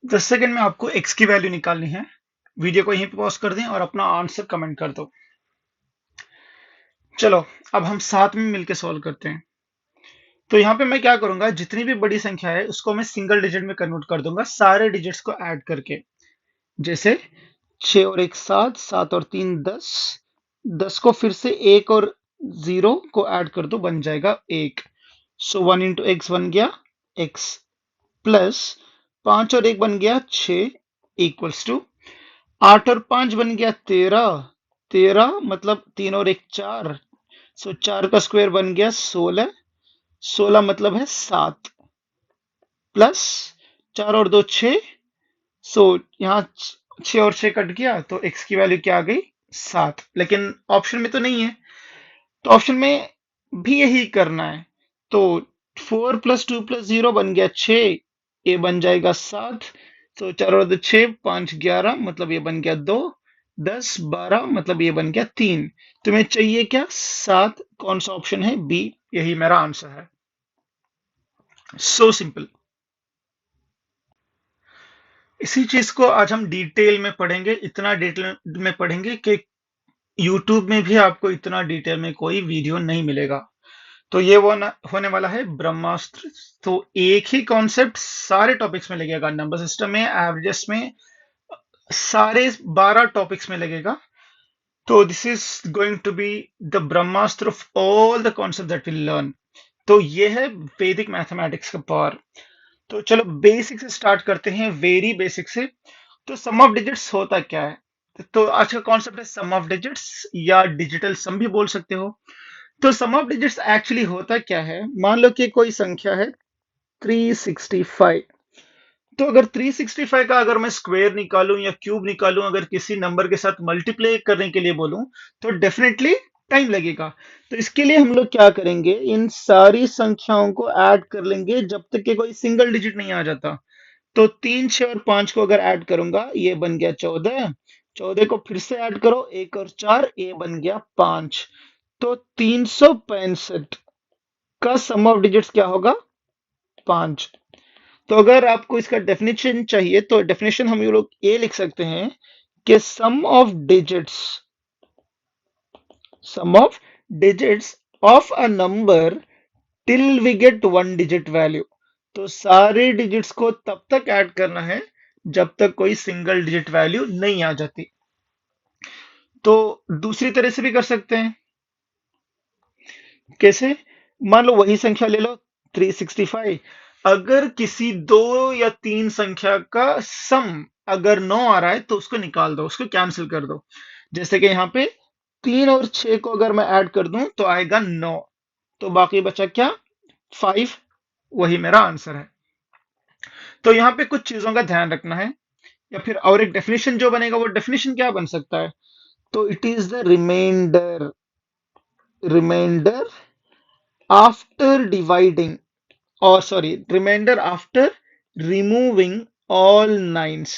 10 second में आपको x की वैल्यू निकालनी है। वीडियो को यहीं पे पॉज कर दें और अपना आंसर कमेंट कर दो। चलो, अब हम साथ में मिलकर सॉल्व करते हैं। तो यहाँ पे मैं क्या करूंगा, जितनी भी बड़ी संख्या है उसको मैं सिंगल डिजिट में कन्वर्ट कर दूंगा सारे डिजिट्स को ऐड करके। जैसे 6 और 1 7, 7 और 3 10, 10 को फिर से 1 और 0 को ऐड कर दो, बन जाएगा 1। सो 1 इंटू एक्स बन गया x, प्लस 5 और 1 बन गया 6, इक्वल्स टू 8 और 5 बन गया 13, 13 मतलब 3 और 1 4, सो 4 का स्क्वायर बन गया 16, 16 मतलब है 7, प्लस 4 और 2 6, सो यहाँ 6 और 6 कट गया तो x की वैल्यू क्या आ गई 7। लेकिन ऑप्शन में तो नहीं है, तो ऑप्शन में भी यही करना है। तो 4 प्लस 2 प्लस 0 बन गया 6, ये बन जाएगा 7। तो 4 और 2 6, 5 11 मतलब ये बन गया 2, 10 12 मतलब ये बन गया 3। तुम्हें चाहिए क्या 7, कौन सा ऑप्शन है बी, यही मेरा आंसर है। So simple. इसी चीज को आज हम डिटेल में पढ़ेंगे, इतना डिटेल में पढ़ेंगे कि यूट्यूब में भी आपको इतना डिटेल में कोई वीडियो नहीं मिलेगा। तो ये वो होने वाला है ब्रह्मास्त्र। तो एक ही कॉन्सेप्ट सारे टॉपिक्स में लगेगा, नंबर सिस्टम में, एवरेजेस में, सारे 12 टॉपिक्स में लगेगा। तो this is going to be the Brahmastra of all the concept that will learn. तो ये है वैदिक मैथमेटिक्स का पावर। तो चलो बेसिक से स्टार्ट करते हैं, वेरी बेसिक से। तो सम ऑफ डिजिट्स होता क्या है? तो आज का कॉन्सेप्ट है सम ऑफ डिजिट्स, या डिजिटल सम भी बोल सकते हो। तो सम ऑफ डिजिट्स एक्चुअली होता क्या है, मान लो कि कोई संख्या है 365। तो अगर 365 का अगर मैं स्क्वायर निकालूं या क्यूब निकालूं, अगर किसी नंबर के साथ मल्टीप्लाई करने के लिए बोलूं, तो डेफिनेटली टाइम लगेगा। तो इसके लिए हम लोग क्या करेंगे, इन सारी संख्याओं को ऐड कर लेंगे जब तक कि कोई सिंगल डिजिट नहीं आ जाता। तो 3 6 और 5 को अगर ऐड करूंगा, ये बन गया 14, 14 को फिर से ऐड करो 1 और 4, ये बन गया 5। तो 365 का सम ऑफ डिजिट्स क्या होगा 5। तो अगर आपको इसका डेफिनेशन चाहिए तो डेफिनेशन हम ये लोग ये लिख सकते हैं कि sum of digits of a number till we get one digit value. तो सारे डिजिट्स को तब तक ऐड करना है जब तक कोई सिंगल डिजिट वैल्यू नहीं आ जाती। तो दूसरी तरह से भी कर सकते हैं। कैसे? मान लो वही संख्या ले लो 365, अगर किसी दो या तीन संख्या का सम अगर 9 आ रहा है तो उसको निकाल दो, उसको कैंसिल कर दो। जैसे कि यहाँ पे 3 और 6 को अगर मैं ऐड कर दूं तो आएगा 9, तो बाकी बचा क्या 5, वही मेरा आंसर है। तो यहाँ पे कुछ चीजों का ध्यान रखना है, या फिर और एक डेफिनेशन जो बनेगा वो डेफिनेशन क्या बन सकता है, तो it is the reminder after dividing, or sorry, remainder after removing all nines,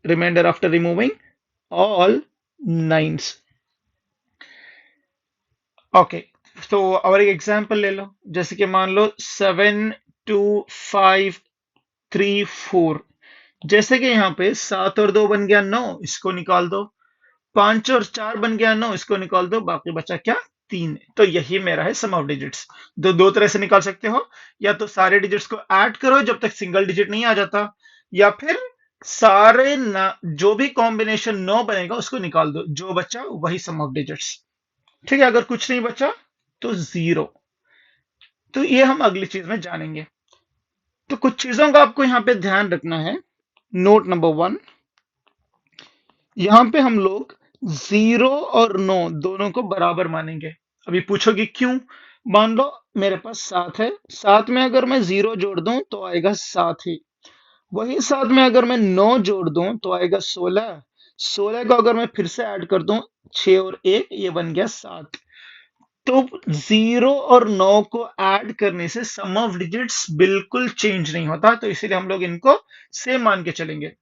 remainder after removing all nines। Okay, तो और एक एग्जांपल ले लो, जैसे कि मान लो 7 2 5 3 4। जैसे कि यहाँ पे 7 और 2 बन गया 9, इसको निकाल दो। 5 और 4 बन गया 9, इसको निकाल दो, बाकी बचा क्या 3। तो यही मेरा है सम ऑफ डिजिट्स। दो तरह से निकाल सकते हो, या तो सारे डिजिट्स को ऐड करो जब तक सिंगल डिजिट नहीं आ जाता, या फिर सारे जो भी कॉम्बिनेशन 9 बनेगा उसको निकाल दो, जो बचा वही सम ऑफ डिजिट्स। ठीक है, अगर कुछ नहीं बचा तो 0। तो ये हम अगली चीज में जानेंगे। तो कुछ चीजों का आपको यहाँ पे ध्यान रखना है। नोट नंबर 1, यहां पे हम लोग 0 और 9 दोनों को बराबर मानेंगे। अभी पूछोगे क्यों? मान लो मेरे पास 7 है, 7 में अगर मैं 0 जोड़ दूं तो आएगा 7 ही। वही 7 में अगर मैं 9 जोड़ दूं तो आएगा 16, 16 को अगर मैं फिर से ऐड कर दूं 6 और 1, ये बन गया 7। तो 0 और 9 को ऐड करने से सम ऑफ डिजिट्स बिल्कुल चेंज नहीं होता, तो इसीलिए हम लोग इनको सेम मान के चलेंगे।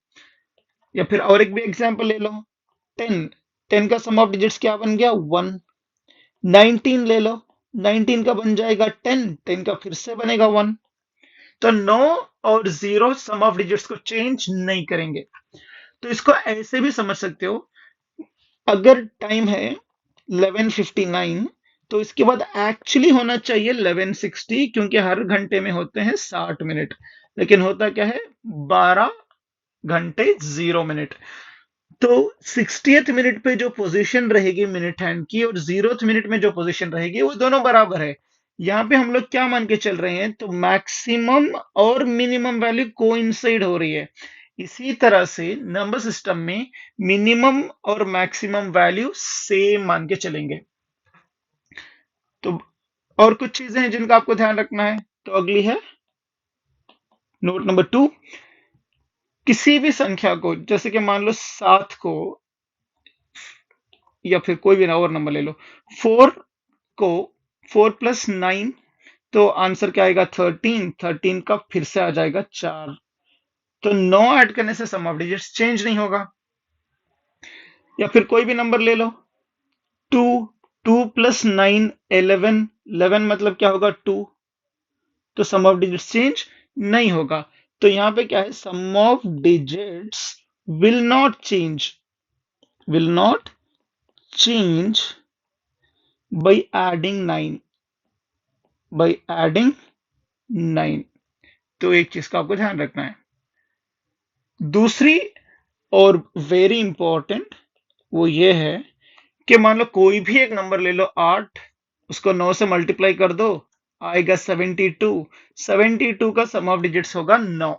या फिर और एक भी एग्जांपल ले लो, 10, 10 का सम ऑफ डिजिट्स क्या बन गया 1। 19 ले लो, 19 का बन जाएगा 10, 10 का फिर से बनेगा 1। तो 9 और 0 सम ऑफ डिजिट्स को चेंज नहीं करेंगे। तो इसको ऐसे भी समझ सकते हो, अगर टाइम है 11:59 तो इसके बाद एक्चुअली होना चाहिए 11:60, क्योंकि हर घंटे में होते हैं 60 मिनट, लेकिन होता क्या है 12 घंटे 0 मिनट। तो 60th मिनट पे जो पोजीशन रहेगी मिनट हैंड की और 0th मिनट में जो पोजीशन रहेगी वो दोनों बराबर है। यहाँ पे हम लोग क्या मान के चल रहे हैं, तो मैक्सिमम और मिनिमम वैल्यू कोइंसाइड हो रही है। इसी तरह से नंबर सिस्टम में मिनिमम और मैक्सिमम वैल्यू सेम मान के चलेंगे। तो और कुछ चीजें हैं जिनका आपको ध्यान रखना है। तो अगली है नोट नंबर 2, किसी भी संख्या को, जैसे कि मान लो 7 को, या फिर कोई भी और नंबर ले लो, 4 को 4 + 9, तो आंसर क्या आएगा 13। 13 का फिर से आ जाएगा 4। तो 9 ऐड करने से सम ऑफ डिजिट्स चेंज नहीं होगा। या फिर कोई भी नंबर ले लो, 2 2 + 9 11, 11 मतलब क्या होगा 2, तो सम ऑफ डिजिट्स चेंज नहीं होगा। तो यहां पे क्या है, sum of digits will not change by adding 9, by adding 9। तो एक चीज का आपको ध्यान रखना है। दूसरी और वेरी इंपॉर्टेंट वो ये है कि मान लो कोई भी एक नंबर ले लो 8, उसको 9 से मल्टीप्लाई कर दो, आएगा 72। 72 का सम ऑफ डिजिट्स होगा 9।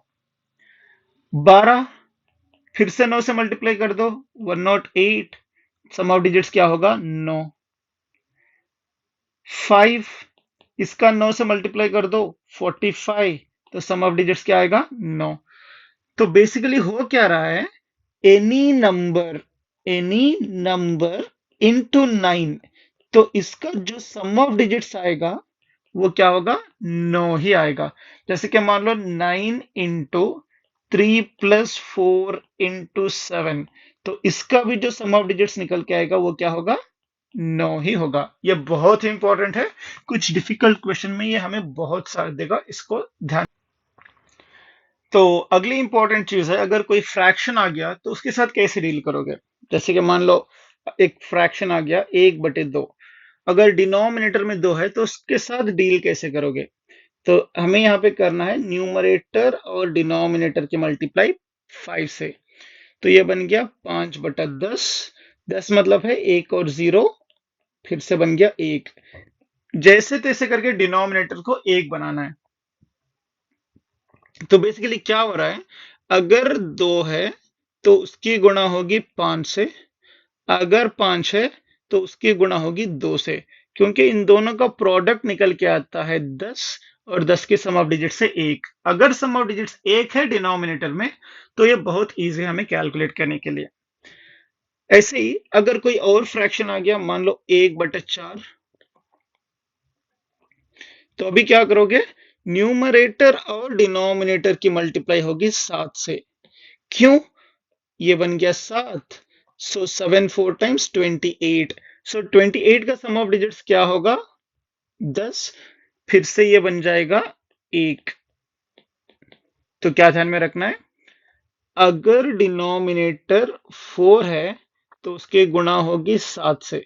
12 फिर से 9 से मल्टीप्लाई कर दो, 108, सम ऑफ डिजिट्स क्या होगा 9। 5 इसका 9 से मल्टीप्लाई कर दो, 45, तो सम ऑफ डिजिट्स क्या आएगा 9। तो बेसिकली हो क्या रहा है, एनी नंबर इनटू 9, तो इसका जो सम ऑफ डिजिट्स आएगा वो क्या होगा 9 ही आएगा। जैसे कि मान लो 9 इंटू 3 + 4 इंटू 7, तो इसका भी जो सम ऑफ डिजिट्स निकल के आएगा वो क्या होगा 9 ही होगा। ये बहुत ही इंपॉर्टेंट है, कुछ डिफिकल्ट क्वेश्चन में ये हमें बहुत साथ देगा, इसको ध्यान। तो अगली इंपॉर्टेंट चीज है, अगर कोई फ्रैक्शन आ गया तो उसके साथ कैसे डील करोगे। जैसे कि मान लो एक फ्रैक्शन आ गया 1/2, अगर डिनोमिनेटर में 2 है तो उसके साथ डील कैसे करोगे। तो हमें यहाँ पे करना है न्यूमरेटर और डिनोमिनेटर की मल्टीप्लाई 5 से। तो ये बन गया 5/10, 10 मतलब है 1 और 0, फिर से बन गया 1। जैसे तैसे करके डिनोमिनेटर को 1 बनाना है। तो बेसिकली क्या हो रहा है, अगर 2 है तो उसकी गुणा होगी 5 से, अगर 5 है तो उसकी गुणा होगी 2 से, क्योंकि इन दोनों का प्रोडक्ट निकल के आता है 10, और 10 की सम ऑफ डिजिट से 1। अगर सम ऑफ डिजिट्स 1 है डिनोमिनेटर में तो ये बहुत इजी है हमें कैलकुलेट करने के लिए। ऐसे ही अगर कोई और फ्रैक्शन आ गया, मान लो 1/4, तो अभी क्या करोगे, न्यूमरेटर और डिनोमिनेटर की मल्टीप्लाई होगी 7 से। क्यों, ये बन गया 7, सो 7 4 टाइम्स 28, सो 28 का सम ऑफ डिजिट्स क्या होगा 10, फिर से ये बन जाएगा 1। तो क्या ध्यान में रखना है, अगर डिनोमिनेटर 4 है तो उसकी गुणा होगी 7 से,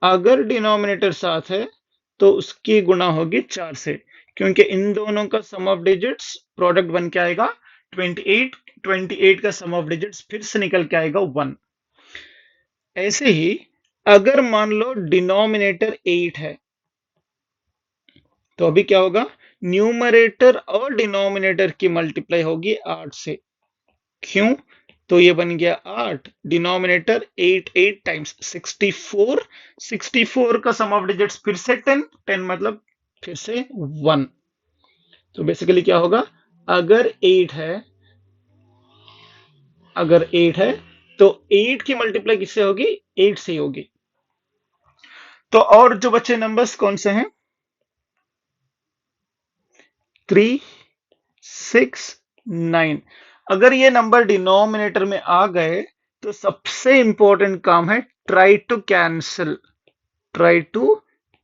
अगर डिनोमिनेटर 7 है तो उसकी गुणा होगी 4 से, क्योंकि इन दोनों का सम ऑफ डिजिट्स प्रोडक्ट बन के आएगा 28। 28 का सम ऑफ डिजिट्स फिर से निकल के आएगा 1। ऐसे ही अगर मान लो डिनोमिनेटर 8 है तो अभी क्या होगा, न्यूमरेटर और डिनोमिनेटर की मल्टीप्लाई होगी 8 से। क्यों, तो ये बन गया 8, डिनोमिनेटर 8 8 टाइम्स 64, 64 का सम ऑफ डिजिट्स फिर से 10, 10 मतलब फिर से 1। तो बेसिकली क्या होगा, अगर 8 है, अगर 8 है तो 8 की मल्टीप्लाई किससे होगी, 8 से ही होगी। तो और जो बच्चे नंबर्स कौन से हैं, 3 6 9, अगर ये नंबर डिनोमिनेटर में आ गए तो सबसे इंपॉर्टेंट काम है try to cancel, try to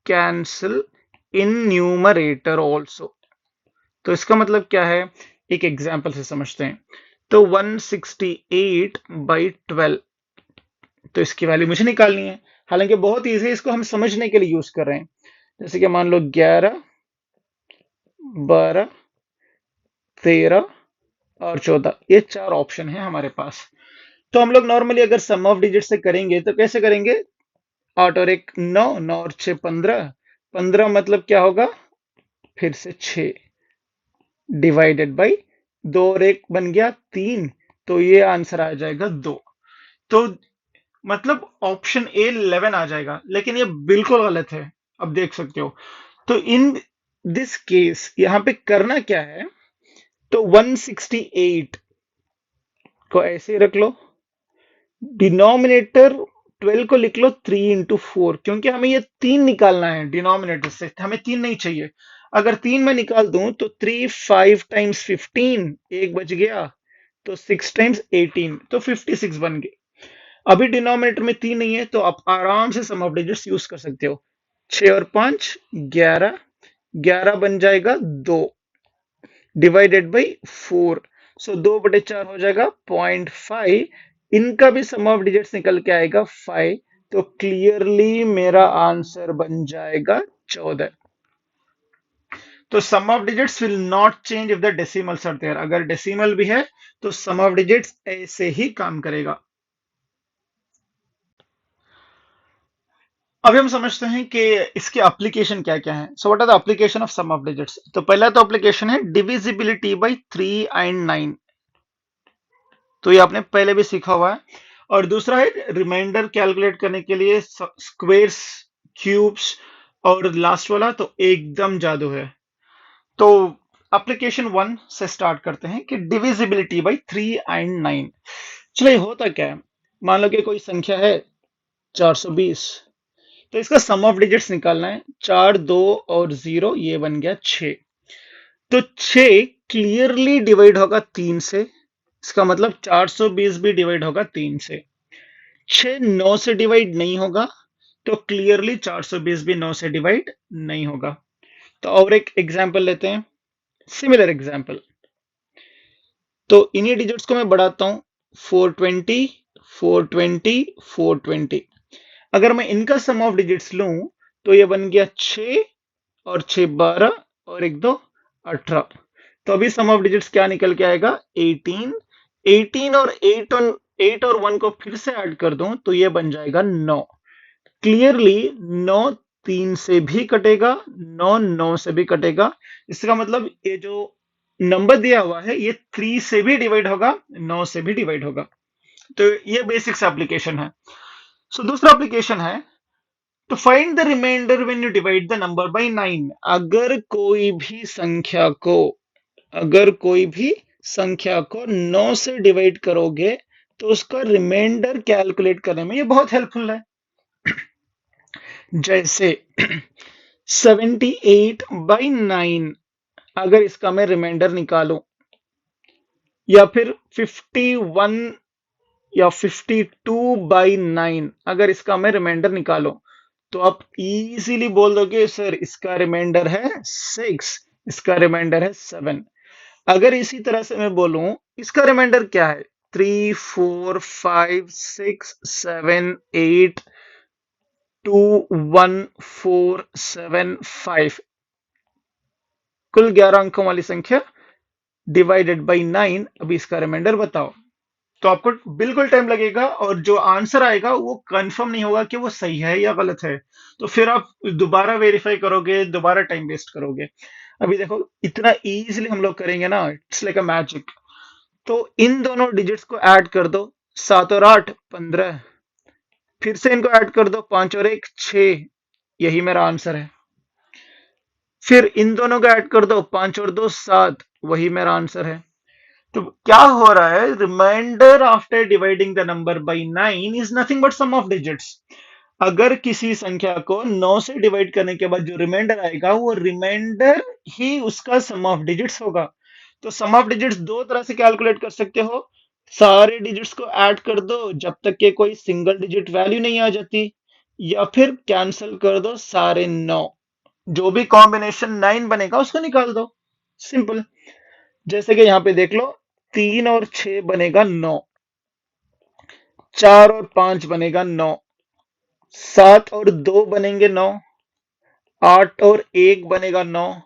cancel in numerator also. तो इसका मतलब क्या है, एक एग्जाम्पल से समझते हैं। तो 168/12, तो इसकी वैल्यू मुझे निकालनी है। हालांकि बहुत ईजी है, इसको हम समझने के लिए यूज कर रहे हैं। जैसे कि मान लो 11, 12, 13 और 14, ये चार ऑप्शन है हमारे पास। तो हम लोग नॉर्मली अगर सम ऑफ डिजिट से करेंगे तो कैसे करेंगे? 8 और 1 9, 9 और 6 15, 15 मतलब क्या होगा, फिर से 6 डिवाइडेड बाई 2 और 1 बन गया 3, तो ये आंसर आ जाएगा 2। तो मतलब ऑप्शन ए 11 आ जाएगा, लेकिन ये बिल्कुल गलत है। अब देख सकते हो। तो इन दिस केस यहां पे करना क्या है, तो 168 को ऐसे ही रख लो, डिनोमिनेटर 12 को लिख लो 3 into 4, क्योंकि हमें ये 3 निकालना है डिनोमिनेटर से, हमें 3 नहीं चाहिए। अगर 3 में निकाल दूं तो 3 5 टाइम्स 15, एक बच गया, तो 6 टाइम्स 18, तो 56 बन गए। अभी डिनोमिनेटर में 3 नहीं है, तो आप आराम से सम ऑफ डिजिट्स यूज कर सकते हो। 6 और 5 11, 11 बन जाएगा 2 डिवाइडेड बाई 4, सो 2/4 हो जाएगा 0.5। इनका भी सम ऑफ डिजिट्स निकल के आएगा 5, तो क्लियरली मेरा आंसर बन जाएगा 14। तो sum of digits will not change if the decimals are there. अगर डेसिमल भी है तो सम ऑफ डिजिट्स ऐसे ही काम करेगा। अभी हम समझते हैं कि इसके एप्लीकेशन क्या क्या है। So what are the application of sum of digits? तो पहला तो एप्लीकेशन है डिविजिबिलिटी बाय 3 एंड 9, तो ये आपने पहले भी सीखा हुआ है। और दूसरा है रिमाइंडर कैलकुलेट करने के लिए स्क्वेयर्स, क्यूब्स, और लास्ट वाला तो एकदम जादू है। तो एप्लीकेशन 1 से स्टार्ट करते हैं कि डिविजिबिलिटी बाय 3 एंड 9। चलिए, होता क्या है, मान लो कि कोई संख्या है 420, तो इसका सम ऑफ डिजिट्स निकालना है। 4 2 और 0, ये बन गया 6। तो 6 क्लियरली डिवाइड होगा 3 से, इसका मतलब 420 भी डिवाइड होगा 3 से। 6 9 से डिवाइड नहीं होगा, तो क्लियरली 420 भी 9 से डिवाइड नहीं होगा। तो और एक एग्जांपल लेते हैं, सिमिलर एग्जांपल। तो इन्हीं डिजिट्स को मैं बढ़ाता हूं, 420, 420, 420। अगर मैं इनका सम ऑफ डिजिट्स लूं तो ये बन गया 6 और 6 12 और 1 2 18। तो अभी सम ऑफ डिजिट्स क्या निकल के आएगा, 18। 18 और 8 और 1 को फिर से ऐड कर दूं तो ये बन जाएगा 9। क्लियरली 9 3 से भी कटेगा, 9 9 से भी कटेगा। इसका मतलब ये जो नंबर दिया हुआ है ये 3 से भी डिवाइड होगा, 9 से भी डिवाइड होगा। तो ये बेसिक्स एप्लीकेशन है। सो दूसरा एप्लीकेशन है तो find the reminder when you divide the number by 9। अगर कोई भी संख्या को 9 से डिवाइड करोगे तो उसका रिमाइंडर कैलकुलेट करने में ये बहुत हेल्पफुल है। जैसे 78/9, अगर इसका मैं रिमाइंडर निकालूं, या फिर 51 या 52/9, अगर इसका मैं रिमाइंडर निकालूं, तो आप इजीली बोल दोगे सर इसका रिमाइंडर है 6, इसका रिमाइंडर है 7। अगर इसी तरह से मैं बोलूं इसका रिमाइंडर क्या है, 3 4 5 6 7 8 2 1 4 7 5, कुल 11 अंकों वाली संख्या डिवाइडेड बाई 9, अभी इसका रिमाइंडर बताओ। तो आपको बिल्कुल टाइम लगेगा और जो आंसर आएगा वो कंफर्म नहीं होगा कि वो सही है या गलत है। तो फिर आप दोबारा वेरीफाई करोगे, दोबारा टाइम वेस्ट करोगे। अभी देखो इतना इजीली हम लोग करेंगे ना, इट्स लाइक अ मैजिक। तो इन दोनों डिजिट्स को ऐड कर दो, 7 और 8 15, फिर से इनको ऐड कर दो, 5 और 1 6, यही मेरा आंसर है। फिर इन दोनों को ऐड कर दो, 5 और 2 7, वही मेरा आंसर है। तो क्या हो रहा है, reminder after dividing the number by 9 is nothing but sum of digits. अगर किसी संख्या को 9 से डिवाइड करने के बाद जो रिमाइंडर आएगा वो रिमाइंडर ही उसका सम ऑफ डिजिट्स होगा। तो सम ऑफ डिजिट्स दो तरह से कैलकुलेट कर सकते हो, सारे डिजिट्स को ऐड कर दो जब तक के कोई सिंगल डिजिट वैल्यू नहीं आ जाती, या फिर कैंसिल कर दो सारे 9, जो भी कॉम्बिनेशन 9 बनेगा उसको निकाल दो, सिंपल। जैसे कि यहाँ पे देख लो, 3 और 6 बनेगा 9, 4 और 5 बनेगा 9, 7 और 2 बनेंगे 9, 8 और 1 बनेगा 9,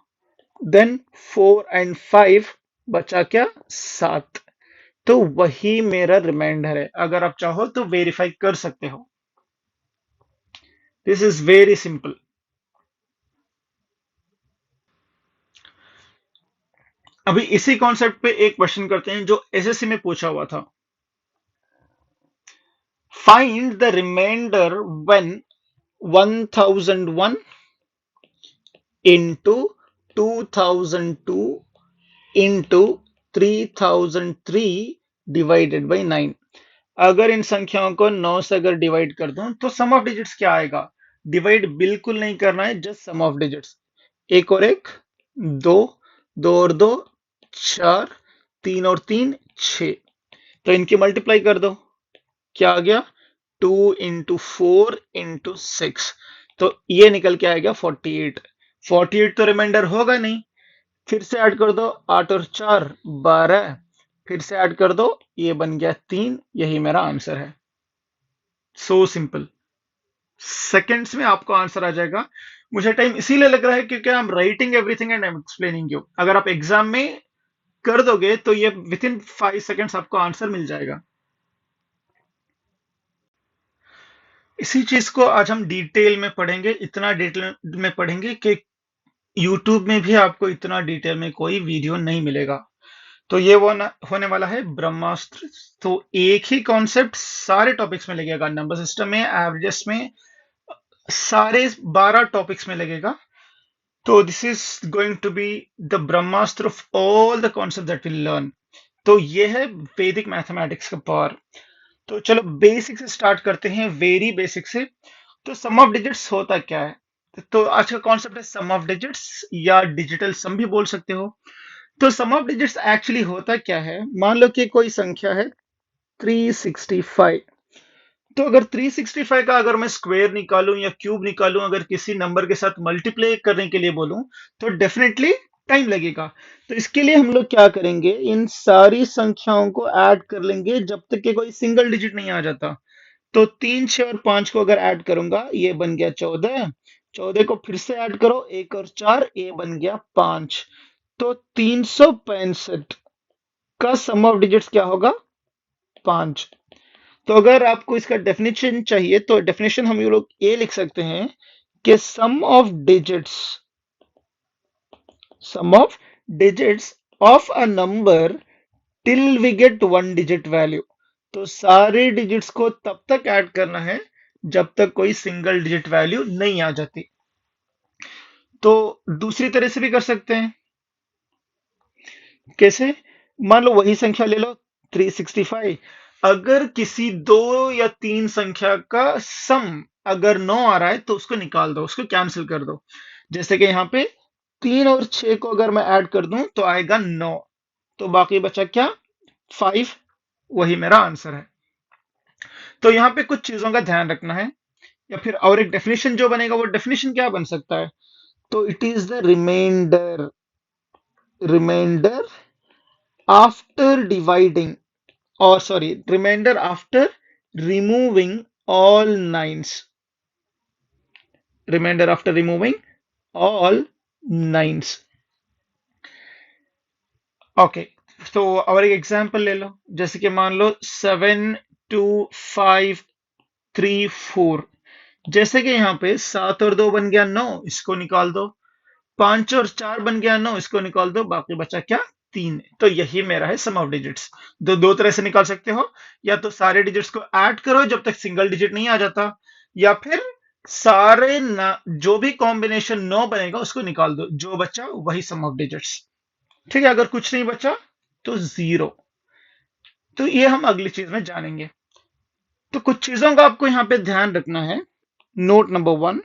देन 4 और 5 बचा क्या? 7। तो वही मेरा रिमाइंडर है। अगर आप चाहो तो वेरीफाई कर सकते हो। This is very simple. अभी इसी कॉन्सेप्ट पे एक क्वेश्चन करते हैं जो एसएससी में पूछा हुआ था। Find the reminder when 1001 into 2002 into 3003 divided by 9। अगर इन संख्याओं को 9 से अगर डिवाइड कर दूं तो सम ऑफ डिजिट्स क्या आएगा? डिवाइड बिल्कुल नहीं करना है, जस्ट सम ऑफ डिजिट्स। 1 और 1 2, 2 और 2 4, 3 और 3 6। तो इनकी मल्टीप्लाई कर दो, क्या आ गया? 2 into 4 into 6। तो ये निकल के आएगा 48। 48 तो रिमाइंडर होगा नहीं। फिर से ऐड कर दो, 8 और 4 12। फिर से ऐड कर दो, ये बन गया 3। यही मेरा आंसर है। So simple. सेकेंड्स में आपको आंसर आ जाएगा। मुझे टाइम इसीलिए लग रहा है क्योंकि I am writing everything and I am explaining you. अगर आप एग्जाम में कर दोगे तो ये विद इन 5 सेकेंड्स आपको आंसर मिल जाएगा। इसी चीज को आज हम डिटेल में पढ़ेंगे, इतना डिटेल में पढ़ेंगे कि यूट्यूब में भी आपको इतना डिटेल में कोई वीडियो नहीं मिलेगा। तो ये वो होने वाला है ब्रह्मास्त्र। तो एक ही कॉन्सेप्ट सारे टॉपिक्स में लगेगा, नंबर सिस्टम में, एवरेजेस में, सारे 12 टॉपिक्स में लगेगा। तो this is going to be the Brahmastra of all the concept that will learn. तो ये है वैदिक मैथमेटिक्स का पावर। तो चलो बेसिक से स्टार्ट करते हैं, वेरी बेसिक से। तो सम ऑफ डिजिट्स होता क्या है? तो आज का कॉन्सेप्ट है सम ऑफ डिजिट्स, या डिजिटल सम भी बोल सकते हो। तो सम ऑफ डिजिट्स एक्चुअली होता क्या है? मान लो कि कोई संख्या है 365। तो अगर 365 का अगर मैं स्क्वायर निकालूं या क्यूब निकालूं, अगर किसी नंबर के साथ मल्टीप्लाई करने के लिए बोलूं, तो डेफिनेटली टाइम लगेगा। तो इसके लिए हम लोग क्या करेंगे, इन सारी संख्याओं को ऐड कर लेंगे जब तक कि कोई सिंगल डिजिट नहीं आ जाता। तो 3, 6 और 5 को अगर ऐड करूंगा, ये बन गया 14। 14 को फिर से ऐड करो, 1 और 4, ये बन गया 5। तो 365 का सम ऑफ डिजिट्स क्या होगा? 5। तो अगर आपको इसका डेफिनेशन चाहिए तो डेफिनेशन हम ये लोग ये लिख सकते हैं कि sum of digits of a number till we get 1 digit value. तो सारे डिजिट्स को तब तक ऐड करना है जब तक कोई सिंगल डिजिट वैल्यू नहीं आ जाती। तो दूसरी तरह से भी कर सकते हैं। कैसे? मान लो वही संख्या ले लो, 365। अगर किसी 2 या 3 संख्या का सम अगर 9 आ रहा है तो उसको निकाल दो, उसको कैंसिल कर दो। जैसे कि यहाँ पे 3 और 6 को अगर मैं ऐड कर दूं तो आएगा 9। तो बाकी बचा क्या? 5। वही मेरा आंसर है। तो यहाँ पे कुछ चीजों का ध्यान रखना है, या फिर और एक डेफिनेशन जो बनेगा, वो डेफिनेशन क्या बन सकता है? तो it is the reminder after dividing, or sorry, remainder after removing all nines. Remainder after removing all nines. Okay. तो और एक एग्जांपल ले लो, जैसे कि मान लो 7, 2, 5, 3, 4। जैसे कि यहाँ पे 7 और 2 बन गया 9, इसको निकाल दो। 5 और 4 बन गया 9, इसको निकाल दो। बाकी बचा क्या? 3। तो यही मेरा है सम ऑफ डिजिट्स। दो तरह से निकाल सकते हो, या तो सारे डिजिट्स को ऐड करो जब तक सिंगल डिजिट नहीं आ जाता, या फिर सारे जो भी कॉम्बिनेशन 9 बनेगा उसको निकाल दो, जो बचा वही सम ऑफ डिजिट्स। ठीक है, अगर कुछ नहीं बचा तो 0। तो ये हम अगली चीज में जानेंगे। तो कुछ चीजों का आपको यहाँ पे ध्यान रखना है। नोट नंबर 1,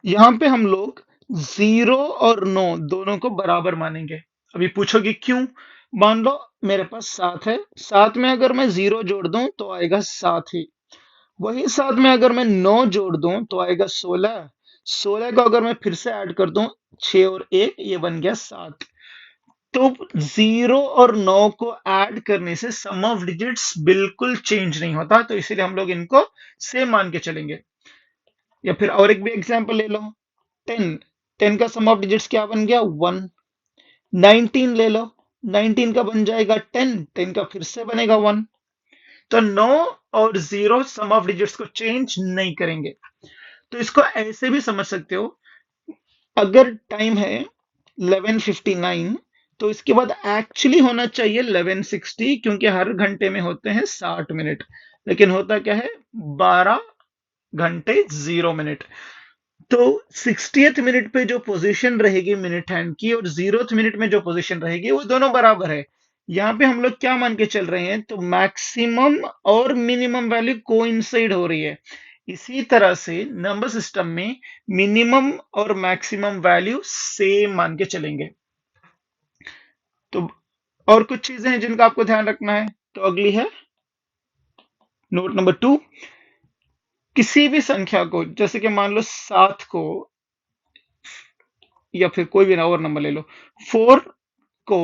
यहां पे हम लोग 0 और 9 दोनों को बराबर मानेंगे। अभी पूछोगे क्यों? मान लो मेरे पास 7 है, 7 में अगर मैं 0 जोड़ दूं तो आएगा 7 ही। वही 7 में अगर मैं 9 जोड़ दूं तो आएगा 16। 16 को अगर मैं फिर से ऐड कर दूं, 6 और 1 ये बन गया 7। तो 0 और 9 को ऐड करने से सम ऑफ डिजिट्स बिल्कुल चेंज नहीं होता, तो इसीलिए हम लोग इनको सेम मान के चलेंगे। या फिर और एक भी एग्जांपल ले लो, 10। 10 का सम ऑफ डिजिट्स क्या बन गया? 1। 19 ले लो, 19 का बन जाएगा 10, 10 का फिर से बनेगा 1। तो 9 और 0 सम ऑफ डिजिट्स को चेंज नहीं करेंगे। तो इसको ऐसे भी समझ सकते हो, अगर टाइम है 11:59 तो इसके बाद एक्चुअली होना चाहिए 11:60, क्योंकि हर घंटे में होते हैं 60 मिनट, लेकिन होता क्या है 12 घंटे 0 मिनट। तो 60th मिनट पे जो पोजीशन रहेगी मिनट हैंड की और 0th मिनट में जो पोजीशन रहेगी वो दोनों बराबर है। यहाँ पे हम लोग क्या मान के चल रहे हैं? तो मैक्सिमम और मिनिमम वैल्यू कोइंसाइड हो रही है। इसी तरह से नंबर सिस्टम में मिनिमम और मैक्सिमम वैल्यू सेम मान के चलेंगे। तो और कुछ चीजें हैं जिनका आपको ध्यान रखना है। तो अगली है नोट नंबर 2। किसी भी संख्या को, जैसे कि मान लो 7 को, या फिर कोई भी और नंबर ले लो, 4 को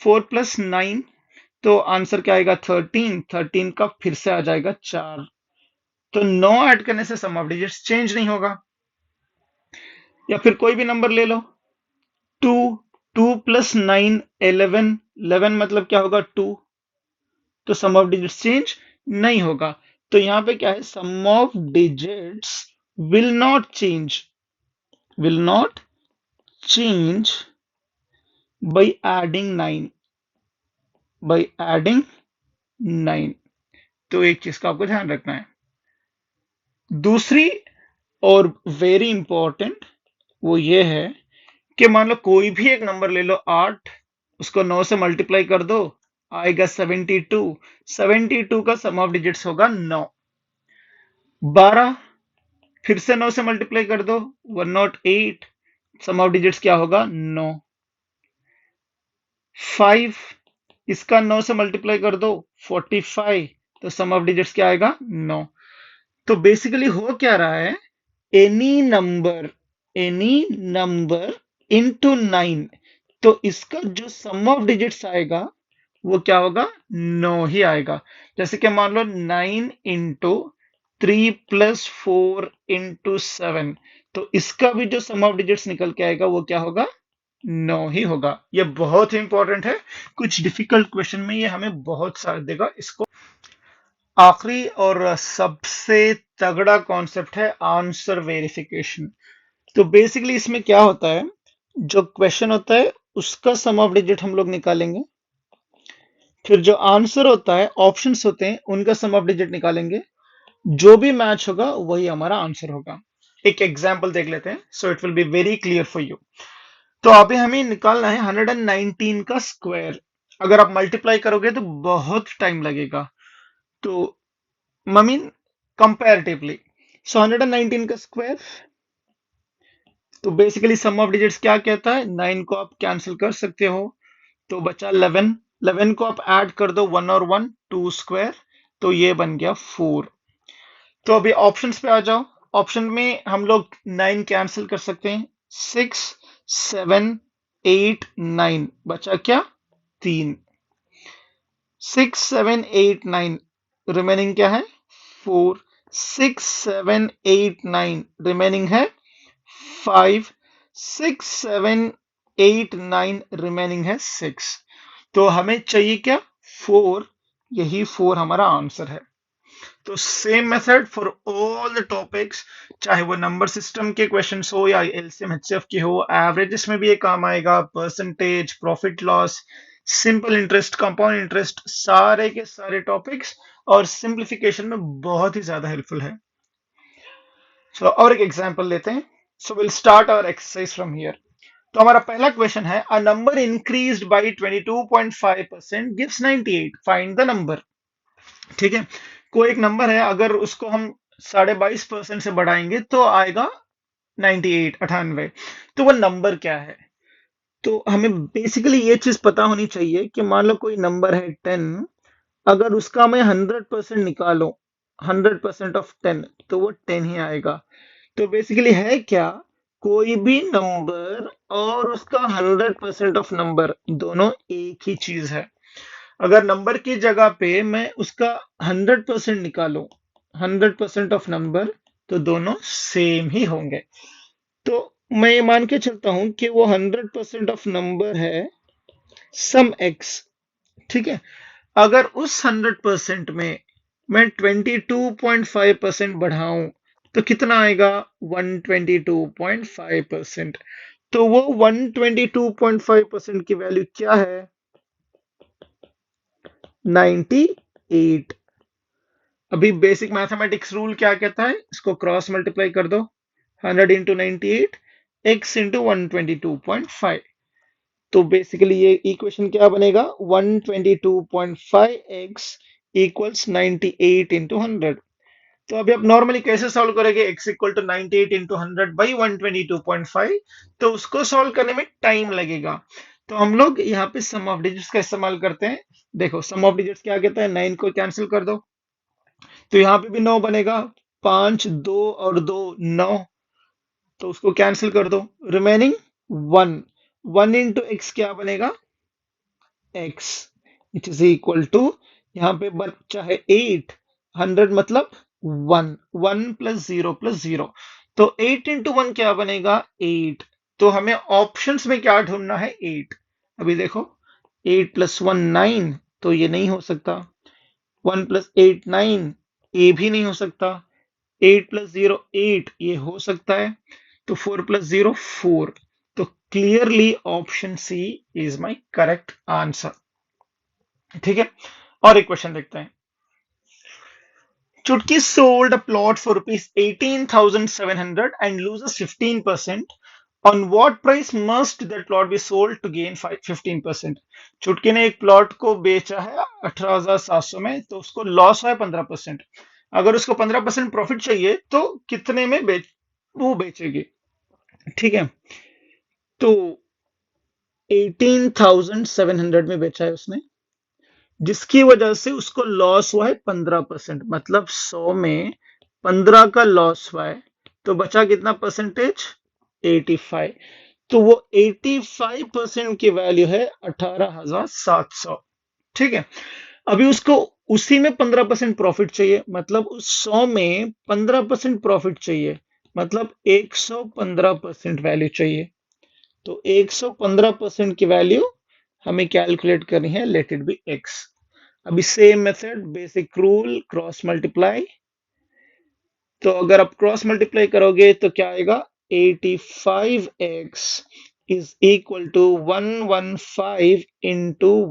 4 प्लस 9, तो आंसर क्या आएगा? 13। 13 का फिर से आ जाएगा 4। तो 9 ऐड करने से सम ऑफ डिजिट्स चेंज नहीं होगा। या फिर कोई भी नंबर ले लो, 2। 2 प्लस 9 11। 11 मतलब क्या होगा? 2। तो सम ऑफ डिजिट्स चेंज नहीं होगा। तो यहां पे क्या है? Sum of digits will not change, will not change by adding 9, by adding 9। तो एक चीज का आपको ध्यान रखना है। दूसरी और वेरी इंपॉर्टेंट वो ये है कि मान लो कोई भी एक नंबर ले लो, 8, उसको 9 से मल्टीप्लाई कर दो, आएगा 72। 72 का सम ऑफ डिजिट्स होगा 9। 12 फिर से 9 से मल्टीप्लाई कर दो, 108। सम ऑफ डिजिट्स क्या होगा? 9। 5 इसका 9 से मल्टीप्लाई कर दो, 45। तो सम ऑफ डिजिट्स क्या आएगा? 9। तो बेसिकली हो क्या रहा है? Any number, any number into 9, तो इसका जो सम ऑफ डिजिट्स आएगा वो क्या होगा? 9 ही आएगा। जैसे कि मान लो 9 इंटू 3 प्लस 4 इंटू 7, तो इसका भी जो सम ऑफ डिजिट्स निकल के आएगा वो क्या होगा? 9 ही होगा। ये बहुत ही इंपॉर्टेंट है, कुछ डिफिकल्ट क्वेश्चन में ये हमें बहुत साथ देगा। इसको आखिरी और सबसे तगड़ा कॉन्सेप्ट है आंसर वेरिफिकेशन। तो बेसिकली इसमें क्या होता है, जो क्वेश्चन होता है उसका सम ऑफ डिजिट हम लोग निकालेंगे, फिर जो आंसर होता है, ऑप्शंस होते हैं, उनका सम ऑफ डिजिट निकालेंगे, जो भी मैच होगा वही हमारा आंसर होगा। एक एग्जांपल देख लेते हैं, so it will be very clear for you. तो अभी हमें निकालना है 119 का स्क्वायर। अगर आप मल्टीप्लाई करोगे तो बहुत टाइम लगेगा। तो मम्मी कंपैरेटिवली, सो 119 का स्क्वायर, तो बेसिकली सम ऑफ डिजिट्स क्या कहता है? 9 को आप कैंसिल कर सकते हो, तो बचा 11। 11 को आप ऐड कर दो, 1 और 1 2 स्क्वायर, तो ये बन गया 4। तो अभी ऑप्शंस पे आ जाओ। ऑप्शन में हम लोग 9 कैंसिल कर सकते हैं, 6 7 8 9, बचा क्या? 3। 6 7 8 9, रिमेनिंग क्या है? 4। 6 7 8 9, रिमेनिंग है 5। 6 7 8 9, रिमेनिंग है 6। तो हमें चाहिए क्या? 4। यही 4 हमारा आंसर है। तो same method for all the topics, चाहे वो नंबर सिस्टम के क्वेश्चंस हो या एलसीएम एचसीएफ के हो, एवरेजेस में भी ये काम आएगा, percentage, profit loss, simple interest, compound interest, सारे के सारे टॉपिक्स और सिंप्लीफिकेशन में बहुत ही ज्यादा हेल्पफुल है। सो और एक एग्जांपल लेते हैं। So will start our exercise from here. तो हमारा पहला क्वेश्चन है, a number increased by 22.5% gives 98, find the number. ठीक है, कोई एक नंबर है, अगर उसको हम 22.5% से बढ़ाएंगे तो आएगा 98, 98। तो वो नंबर क्या है? तो हमें बेसिकली ये चीज पता होनी चाहिए कि मान लो कोई नंबर है 10, अगर उसका मैं 100% निकालो, 100% ऑफ 10, तो वो 10 ही आएगा। तो बेसिकली है क्या, कोई भी नंबर और उसका 100% ऑफ नंबर दोनों एक ही चीज है। अगर नंबर की जगह पे मैं उसका 100% निकालूं, 100% ऑफ नंबर, तो दोनों सेम ही होंगे। तो मैं ये मान के चलता हूं कि वो 100% ऑफ नंबर है सम एक्स। ठीक है, अगर उस 100% में मैं 22.5% बढ़ाऊं तो कितना आएगा, 122.5%। तो वो 122.5% की वैल्यू क्या है, 98। अभी बेसिक मैथमेटिक्स रूल क्या कहता है, इसको क्रॉस मल्टीप्लाई कर दो, 100 इंटू 98, एक्स इंटू 122.5। तो बेसिकली ये इक्वेशन क्या बनेगा, 122.5x इक्वल्स 98 इंटू 100। तो अभी आप नॉर्मली कैसे सॉल्व करेंगे, x equal to 98 into 100 by 122.5, तो उसको सॉल्व करने में टाइम लगेगा। तो हम लोग यहाँ पे सम ऑफ डिजिट्स का इस्तेमाल करते हैं। देखो सम ऑफ डिजिट्स क्या कहता है, 9 को कैंसिल कर दो, तो यहाँ पे भी 9 बनेगा, 5 2 और 2 9, तो उसको कैंसिल कर दो, रिमेनिंग 1। 1 इंटू एक्स क्या बनेगा, x it is equal to, यहाँ पे बच्चा है 8, 100 मतलब 1, 1 प्लस 0 प्लस 0, तो 8 इंटू 1 क्या बनेगा, 8। तो हमें ऑप्शंस में क्या ढूंढना है, 8। अभी देखो 8 प्लस 1 9, तो ये नहीं हो सकता। 1 प्लस 8 9, ये भी नहीं हो सकता। 8 प्लस 0 8, ये हो सकता है। तो 4 प्लस 0 4। तो clearly option C is my correct answer. ठीक है, और एक क्वेश्चन देखते हैं। Chutki sold a plot for rupees 18,700 and loses 15%. On what price must that plot be sold to gain 15%? चुटकी ने एक प्लॉट को बेचा है 18,700 में, तो उसको लॉस है 15%। अगर उसको 15% प्रॉफिट चाहिए तो कितने में वो बेचेगी। ठीक है, तो 18,700 में बेचा है उसने, जिसकी वजह से उसको लॉस हुआ है 15%, मतलब 100 में 15 का लॉस हुआ है, तो बचा कितना परसेंटेज, 85। तो वो 85% की वैल्यू है 18,700। ठीक है, अभी उसको उसी में 15% प्रॉफिट चाहिए, मतलब उस 100 में 15% प्रॉफिट चाहिए, मतलब 115% वैल्यू चाहिए। तो 115% की वैल्यू हमें कैलकुलेट करनी है, लेट इट बी एक्स। अभी same method, basic rule, cross multiply. तो अगर आप क्रॉस मल्टीप्लाई करोगे तो क्या आएगा, 85x is equal to 115 into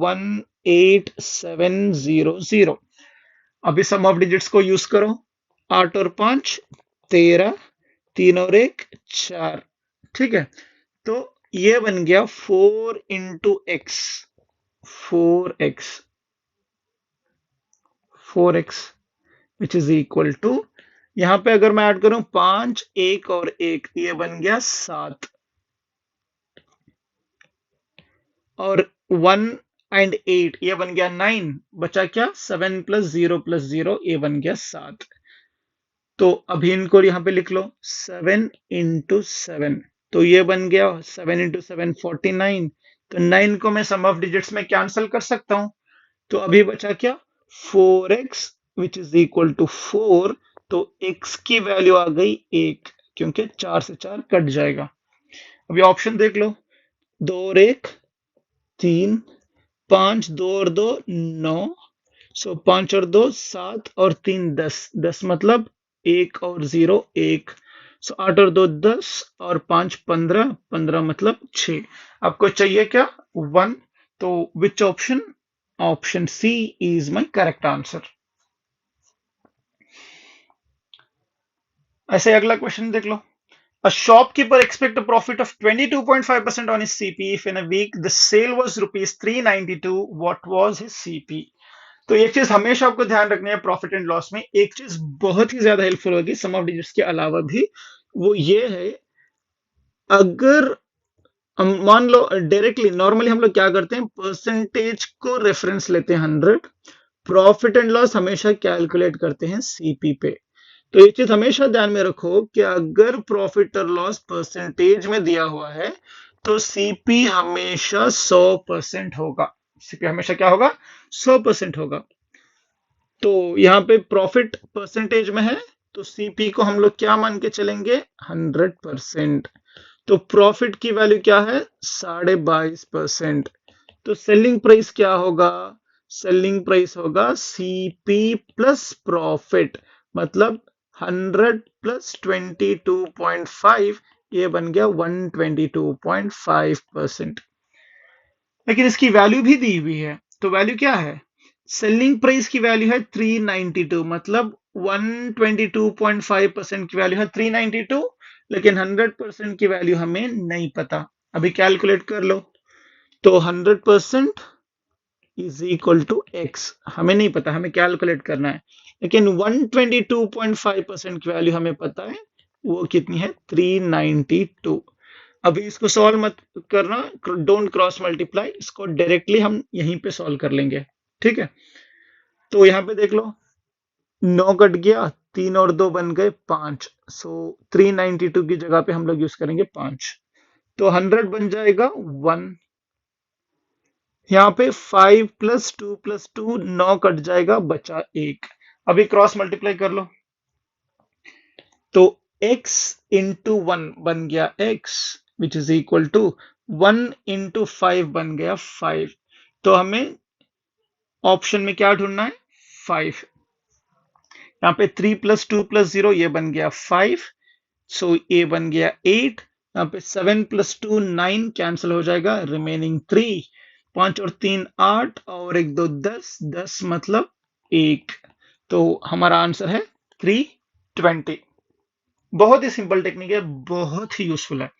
18700। अभी सम ऑफ डिजिट्स को यूज करो, 8 और 5 13, 3 और 1 4। ठीक है, तो ये बन गया 4 into x, 4x, 4x which is equal to, यहां पे अगर मैं ऐड करूं 5 1 और 1, ये बन गया 7, और 1 एंड 8 ये बन गया 9, बचा क्या, 7 प्लस 0 प्लस 0, ये बन गया 7। तो अभी इनको यहां पे लिख लो, 7 इंटू 7, तो ये बन गया 7 इंटू 7 49। तो 9 को मैं सम ऑफ डिजिट्स में कैंसिल कर सकता हूं, तो अभी बचा क्या, 4x which is equal to 4। तो x की वैल्यू आ गई 1, क्योंकि 4 से 4 कट जाएगा। अभी ऑप्शन देख लो, 2 और 1 3, 5 2 और 2 9, सो 5 और 2 7 और 3 10, 10 मतलब 1 और 0 1, सो 8 और 2 10 और 5 15, 15 मतलब 6। आपको चाहिए क्या, 1। तो which option, option C is my correct answer. ऐसे अगला क्वेश्चन देख लो। A shopkeeper expect a profit of 22.5% on his CP if in a week the sale was rupees 392. What was his CP? तो एक चीज हमेशा आपको ध्यान रखनी है प्रॉफिट एंड लॉस में, एक चीज बहुत ही ज्यादा हेल्पफुल होगी सम ऑफ डिजिट्स के अलावा भी, वो ये है, अगर हम मान लो डायरेक्टली, नॉर्मली हम लोग क्या करते हैं, परसेंटेज को रेफरेंस लेते हैं 100, प्रॉफिट एंड लॉस हमेशा कैलकुलेट करते हैं सीपी पे। तो ये चीज हमेशा ध्यान में रखो कि अगर प्रॉफिट और लॉस परसेंटेज में दिया हुआ है तो सीपी हमेशा 100% होगा। सीपी हमेशा क्या होगा? 100% होगा। तो यहाँ पे प्रॉफिट परसेंटेज में है तो सीपी को हम लोग क्या मान के चलेंगे? 100%। तो प्रॉफिट की वैल्यू क्या है? 22.5%। तो सेलिंग प्राइस क्या होगा? सेलिंग प्राइस होगा सीपी प्लस प्रॉफिट, मतलब 100 प्लस 22.5, ये बन गया 122.5%। लेकिन इसकी वैल्यू भी दी हुई है, तो वैल्यू क्या है? सेलिंग प्राइस की वैल्यू है 392, मतलब 122.5% की वैल्यू है 392, लेकिन 100% की वैल्यू हमें नहीं पता। अभी कैलकुलेट कर लो। तो 100% इज इक्वल टू एक्स, हमें नहीं पता, हमें कैलकुलेट करना है। लेकिन 122.5% की वैल्यू हमें पता है, वो कितनी है? 392। अभी इसको सॉल्व मत करना, डोंट क्रॉस मल्टीप्लाई, इसको डायरेक्टली हम यहीं पे सॉल्व कर लेंगे। ठीक है, तो यहाँ पे देख लो, 9 कट गया, 3 और 2 बन गए 5। सो 392 की जगह पे हम लोग यूज करेंगे 5, तो 100 बन जाएगा 1। यहाँ पे 5 प्लस 2 प्लस 2, 9 कट जाएगा, बचा 1। अभी क्रॉस मल्टीप्लाई कर लो, तो x इंटू 1 बन गया x, which is equal to 1 into 5 बन गया 5। तो हमें ऑप्शन में क्या ढूंढना है? 5। यहाँ पे 3 प्लस 2 प्लस 0, ये बन गया 5, सो ये बन गया 8। यहाँ पे 7 प्लस 2 9, कैंसिल हो जाएगा, रिमेनिंग 3। 5 और 3 8, और 1 2 10, 10 मतलब 1। तो हमारा आंसर है 320। बहुत ही सिंपल टेक्निक है, बहुत ही यूजफुल है।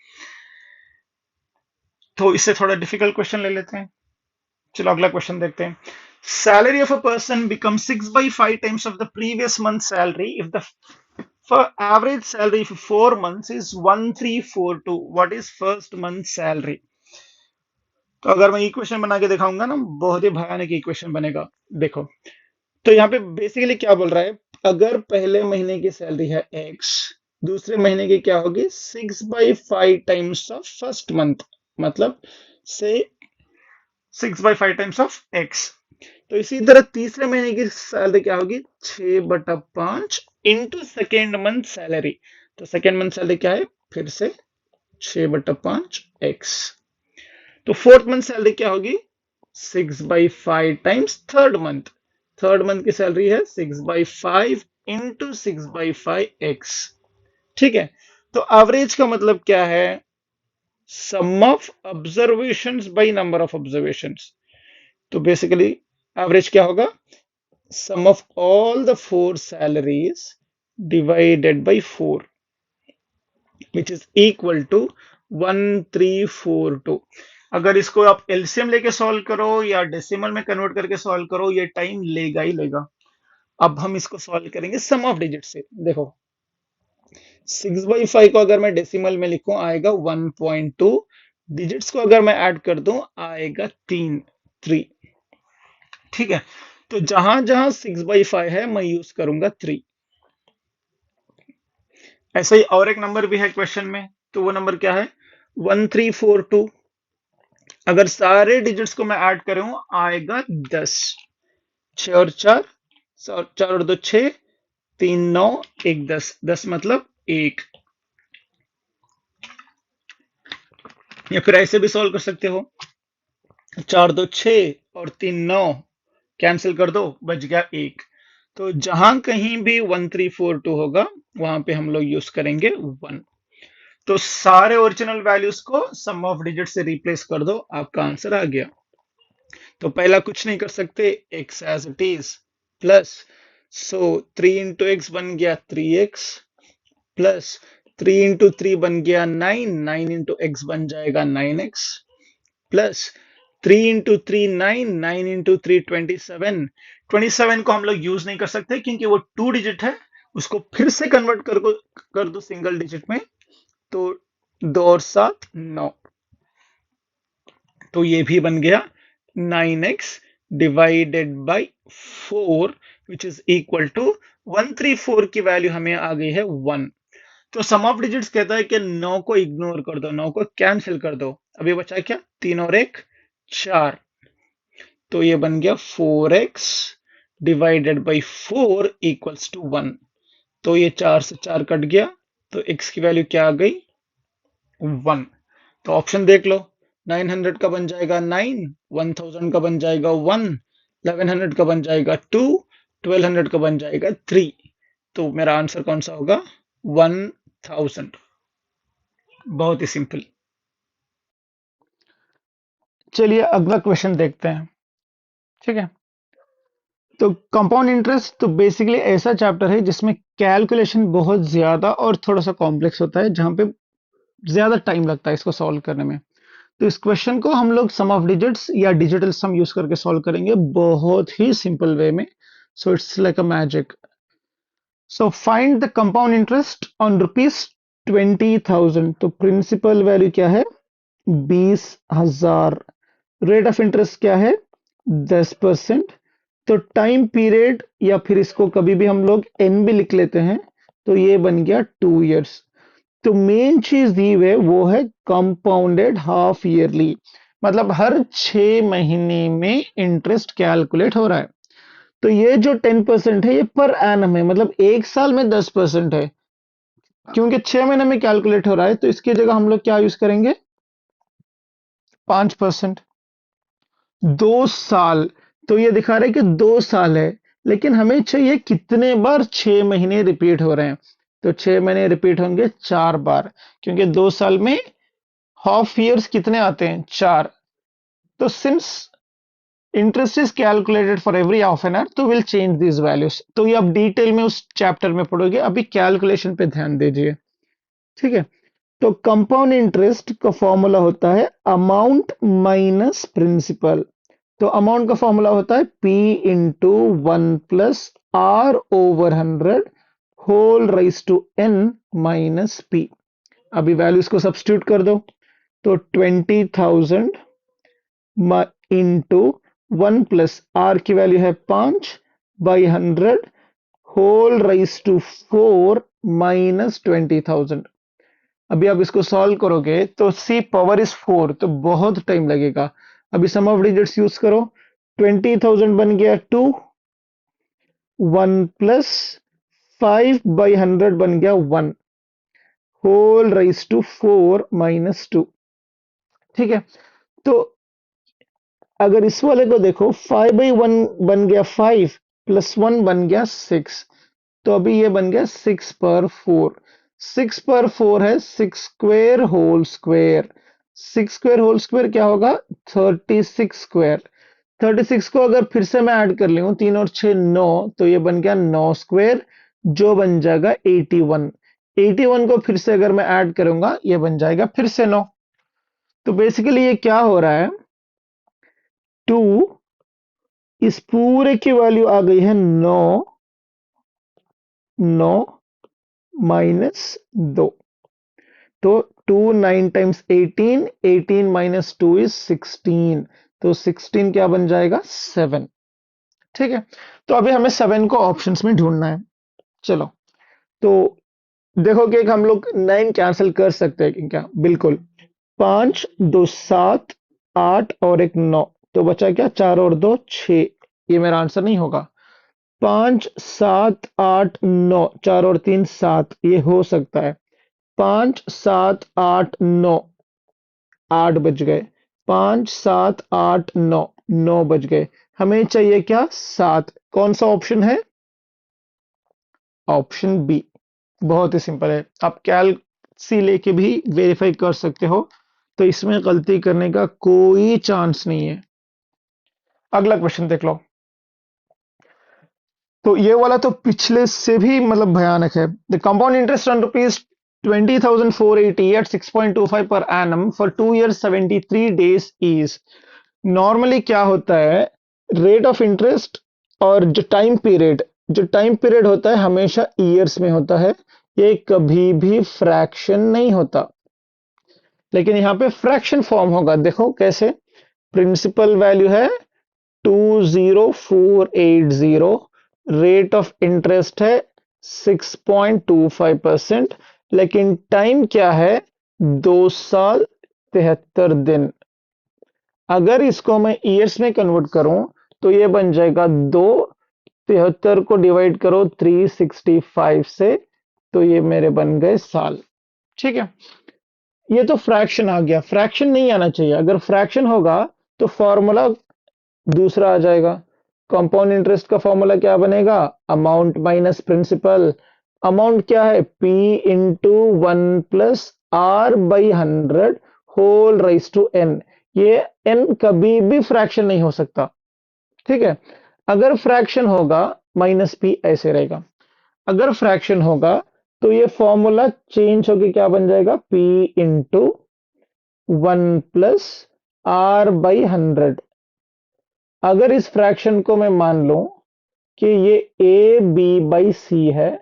तो इससे थोड़ा डिफिकल्ट क्वेश्चन ले लेते हैं। चलो अगला क्वेश्चन देखते हैं। Salary of a person becomes 6/5 times of the previous month's salary if the average salary for 4 months is 1342. What is first month salary? तो अगर मैं इक्वेशन बना के दिखाऊंगा ना, बहुत ही भयानक इक्वेशन बनेगा। देखो, तो यहाँ पे बेसिकली क्या बोल रहा है, अगर पहले महीने की सैलरी है x, दूसरे महीने की क्या होगी? 6/5 टाइम्स ऑफ फर्स्ट मंथ, मतलब से 6/5 टाइम्स ऑफ x। तो इसी तरह तीसरे महीने की सैलरी क्या होगी? 6/5 इंटू सेकेंड मंथ सैलरी। तो सेकेंड मंथ सैलरी क्या है? फिर से 6/5 x। तो फोर्थ मंथ सैलरी क्या होगी? 6/5 times third month. Third month की सैलरी है 6/5 इंटू 6/5 x। ठीक है, तो एवरेज का मतलब क्या है? Sum of observations by number of observations. तो बेसिकली एवरेज क्या होगा? Sum of all the 4 salaries divided by 4, which is equal to 1342। अगर इसको आप एलसीएम लेके सॉल्व करो या डेसिमल में कन्वर्ट करके सॉल्व करो, ये टाइम लेगा ही लेगा। अब हम इसको सॉल्व करेंगे सम ऑफ डिजिट से। देखो, 6/5 को अगर मैं डेसिमल में लिखूं आएगा 1.2, डिजिट्स को अगर मैं ऐड कर दूं आएगा 3। ठीक है, तो जहां जहां 6/5 है मैं यूज करूंगा 3। ऐसा ही और एक नंबर भी है क्वेश्चन में, तो वो नंबर क्या है? 1342। अगर सारे डिजिट्स को मैं ऐड करूं आएगा 10। 6 और 4, 4 और 2 6, 3 9, 1 10, 10 मतलब 1। या फिर ऐसे भी सॉल्व कर सकते हो, 4 2 6 और 3 9, कैंसिल कर दो, बच गया 1। तो जहां कहीं भी 1342 होगा वहां पे हम लोग यूज करेंगे 1। तो सारे ओरिजिनल वैल्यूज को सम ऑफ डिजिट से रिप्लेस कर दो, आपका आंसर आ गया। तो पहला कुछ नहीं कर सकते, x as it is plus, so 3 into x बन गया 3x, प्लस 3 इंटू 3 बन गया 9, 9 इंटू एक्स बन जाएगा 9x, प्लस 3 इंटू 3 9, 9 इंटू 3 27। 27 को हम लोग यूज नहीं कर सकते क्योंकि वो 2 डिजिट है, उसको फिर से कन्वर्ट कर दो सिंगल डिजिट में, तो 2 और 7 9। तो ये भी बन गया 9x divided by 4, which is equal to 134 की वैल्यू हमें आ गई है 1। तो सम ऑफ डिजिट्स कहता है कि 9 को इग्नोर कर दो, 9 को कैंसिल कर दो। अभी बचा क्या, 3 और 1 4। तो ये बन गया 4x divided by 4 equals to 1। तो ये 4 से 4 कट गया, तो x की वैल्यू क्या आ गई, 1। तो ऑप्शन देख लो, 900 का बन जाएगा 9, 1000 का बन जाएगा 1, 1100 का बन जाएगा 2, 1200 का बन जाएगा 3। तो मेरा आंसर कौन सा होगा, 1000। बहुत ही सिंपल। चलिए अगला क्वेश्चन देखते हैं। ठीक है, तो कंपाउंड इंटरेस्ट तो बेसिकली ऐसा चैप्टर है जिसमें कैलकुलेशन बहुत ज्यादा और थोड़ा सा कॉम्प्लेक्स होता है, जहां पे ज्यादा टाइम लगता है इसको सॉल्व करने में। तो इस क्वेश्चन को हम लोग सम ऑफ डिजिट्स या डिजिटल सम यूज करके सॉल्व करेंगे बहुत ही सिंपल वे में। So it's like a magic. So find the compound interest on ₹20,000। तो प्रिंसिपल वैल्यू क्या है, 20,000। रेट ऑफ इंटरेस्ट क्या है, 10%। तो टाइम पीरियड, या फिर इसको कभी भी हम लोग एन भी लिख लेते हैं, तो ये बन गया 2 years। तो मेन चीज दी हुई है वो है कंपाउंडेड हाफ ईयरली, मतलब हर 6 महीने में इंटरेस्ट कैलकुलेट हो रहा है। तो ये जो 10% है ये पर एनम है, मतलब एक साल में 10% है। क्योंकि 6 महीने में कैलकुलेट हो रहा है, तो इसकी जगह हम लोग क्या यूज करेंगे, 5%। 2 साल, तो ये दिखा रहा है कि 2 साल है, लेकिन हमें चाहिए कितने बार 6 महीने रिपीट हो रहे हैं। तो 6 महीने रिपीट होंगे 4 बार, क्योंकि 2 साल में हाफ ईयर्स कितने आते हैं, 4। तो since interest is calculated for every half an hour, तो विल चेंज दिस वैल्यूज। तो ये आप डिटेल में उस चैप्टर में पढ़ोगे, अभी कैलकुलेशन पे ध्यान दीजिए। ठीक है, तो कंपाउंड इंटरेस्ट का फॉर्मूला होता है अमाउंट माइनस प्रिंसिपल। तो अमाउंट का फॉर्मूला होता है P into 1 + R/100 whole rise to N minus P। अभी वैल्यूज को सब्स्टिट्यूट कर दो, तो 20,000 इंटू 1 + R की वैल्यू है 5 by 100 whole rise to 4 minus 20,000। अभी आप इसको सॉल्व करोगे तो C पावर इज 4, तो बहुत टाइम लगेगा। अभी सम ऑफ डिजिट्स यूज करो, 20,000 बन गया 2, 1 + 5/100 बन गया 1 होल राइज टू 4 माइनस 2। ठीक है, तो अगर इस वाले को देखो, 5/1 बन गया 5 + 1 बन गया 6। तो अभी ये बन गया 6/4। 6/4 है 6 square whole square. 6 square whole square क्या होगा, 36 स्क्वेयर। 36 को अगर फिर से मैं ऐड कर लूं, 3 और 6 9, तो ये बन गया 9 स्क्वेयर, जो बन जाएगा 81। 81 को फिर से अगर मैं ऐड करूंगा, ये बन जाएगा फिर से 9। तो बेसिकली ये क्या हो रहा है, 2, इस पूरे की वैल्यू आ गई है 9, 9 माइनस 2। तो 2 9 टाइम्स 18, 18 माइनस 2 इज 16। तो 16 क्या बन जाएगा, 7। ठीक है, तो अभी हमें 7 को ऑप्शंस में ढूंढना है। चलो, तो देखो कि एक हम लोग 9 कैंसिल कर सकते हैं कि क्या, बिल्कुल। 5 2 7 8 और एक 9, तो बचा क्या, 4 और 2 6। ये मेरा आंसर नहीं होगा। 5 7 8 9, 4 और 3 7, ये हो सकता है। 5 7 8 9, 8 बज गए। 5 7 8 9, 9 बज गए। हमें चाहिए क्या, 7। कौन सा ऑप्शन है, ऑप्शन बी। बहुत ही सिंपल है, आप कैल सी लेके भी वेरीफाई कर सकते हो, तो इसमें गलती करने का कोई चांस नहीं है। अगला क्वेश्चन देख लो। तो ये वाला तो पिछले से भी मतलब भयानक है। The compound interest on ₹20,480 at 6.25 per annum for 2 years 73 days is. Normally क्या होता है, रेट ऑफ इंटरेस्ट और जो टाइम पीरियड होता है हमेशा ईयर्स में होता है, ये कभी भी फ्रैक्शन नहीं होता। लेकिन यहाँ पे फ्रैक्शन फॉर्म होगा, देखो कैसे। प्रिंसिपल वैल्यू है 20480, रेट ऑफ इंटरेस्ट है 6.25%, लेकिन टाइम क्या है, 2 साल 73 दिन। अगर इसको मैं ईयर्स में कन्वर्ट करूं तो ये बन जाएगा 2 73 को डिवाइड करो 365 से, तो ये मेरे बन गए साल। ठीक है, ये तो फ्रैक्शन आ गया, फ्रैक्शन नहीं आना चाहिए। अगर फ्रैक्शन होगा तो फॉर्मूला दूसरा आ जाएगा। कंपाउंड इंटरेस्ट का फॉर्मूला क्या बनेगा, अमाउंट माइनस प्रिंसिपल। अमाउंट क्या है, P into 1 plus r/100 whole rise to n। ये n कभी भी फ्रैक्शन नहीं हो सकता। ठीक है, अगर फ्रैक्शन होगा माइनस पी ऐसे रहेगा, अगर फ्रैक्शन होगा तो ये फॉर्मूला चेंज होके क्या बन जाएगा, p इंटू 1 प्लस r/100। अगर इस फ्रैक्शन को मैं मान लूं कि ये ए बी बाई सी है,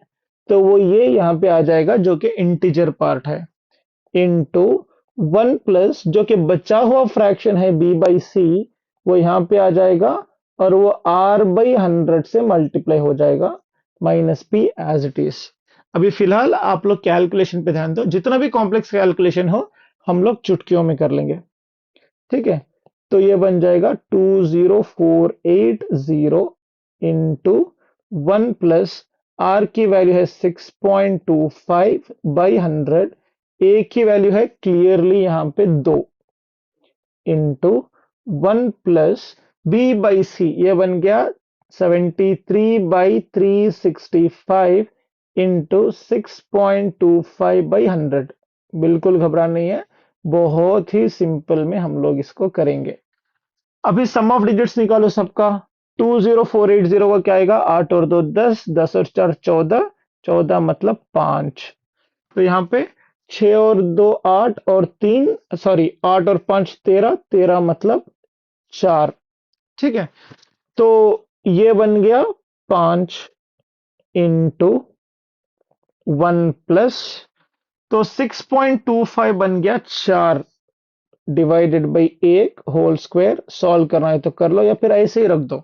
तो वो ये यहां पे आ जाएगा जो कि इंटीजर पार्ट है, इंटू 1 प्लस जो कि बचा हुआ फ्रैक्शन है बी बाई सी, वो यहां पे आ जाएगा और वो r/100 से मल्टीप्लाई हो जाएगा, minus P as it is. अभी फिलहाल आप लोग कैलकुलेशन पे ध्यान दो, जितना भी कॉम्प्लेक्स कैलकुलेशन हो हम लोग चुटकियों में कर लेंगे। ठीक है, तो ये बन जाएगा 20480 इंटू 1 प्लस आर की वैल्यू है 6.25/100, ए की वैल्यू है क्लियरली यहां पे 2, इंटू 1 प्लस बी बाई सी, ये बन गया 73/365 इंटू 6.25/100। बिल्कुल घबराना नहीं है, बहुत ही सिंपल में हम लोग इसको करेंगे। अभी सम ऑफ डिजिट्स निकालो सबका। 20480 का क्या आएगा, 8 और 2 10, 10 और 4 14, 14 मतलब 5। तो यहाँ पे 6 और 2 8 और 3 सॉरी 8 और 5 13, 13 मतलब 4। ठीक है, तो ये बन गया 5 इंटू 1 प्लस, तो 6.25 बन गया 4 divided by 1 whole square. Solve करना है तो कर लो या फिर ऐसे ही रख दो,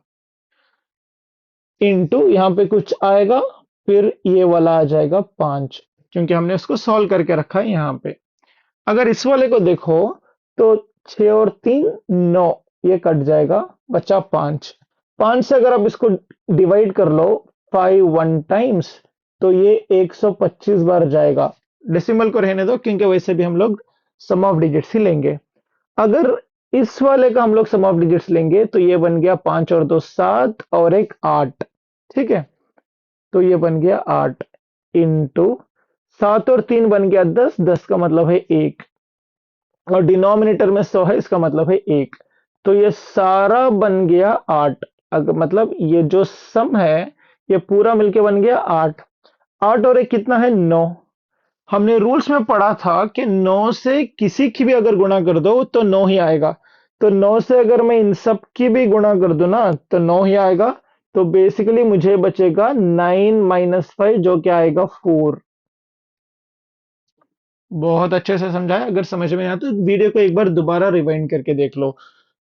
इंटू यहाँ पे कुछ आएगा, फिर ये वाला आ जाएगा 5, क्योंकि हमने उसको सॉल्व करके रखा है यहाँ पे। अगर इस वाले को देखो तो 6 और 3 9, ये कट जाएगा, बचा 5। 5 से अगर आप इसको डिवाइड कर लो 5 1 टाइम्स, तो ये 125 बार जाएगा। डेसिमल को रहने दो क्योंकि वैसे भी हम लोग सम ऑफ डिजिट्स ही लेंगे। अगर इस वाले का हम लोग सम ऑफ डिजिट्स लेंगे तो ये बन गया 5 और 2 7 और 1 8। ठीक है, तो ये बन गया 8 इंटू 7 और 3 बन गया 10, 10 का मतलब है 1, और डिनोमिनेटर में 100 है, इसका मतलब है 1। तो ये सारा बन गया 8। अगर मतलब ये जो सम है ये पूरा मिलके बन गया 8। 8 और 1 कितना है, 9। हमने रूल्स में पढ़ा था कि 9 से किसी की भी अगर गुणा कर दो तो 9 ही आएगा। तो 9 से अगर मैं इन सब की भी गुणा कर दूं ना तो 9 ही आएगा। तो बेसिकली मुझे बचेगा 9 माइनस 5 जो कि आएगा 4। बहुत अच्छे से समझाया, अगर समझ में आया तो वीडियो को एक बार दोबारा रिवाइंड करके देख लो।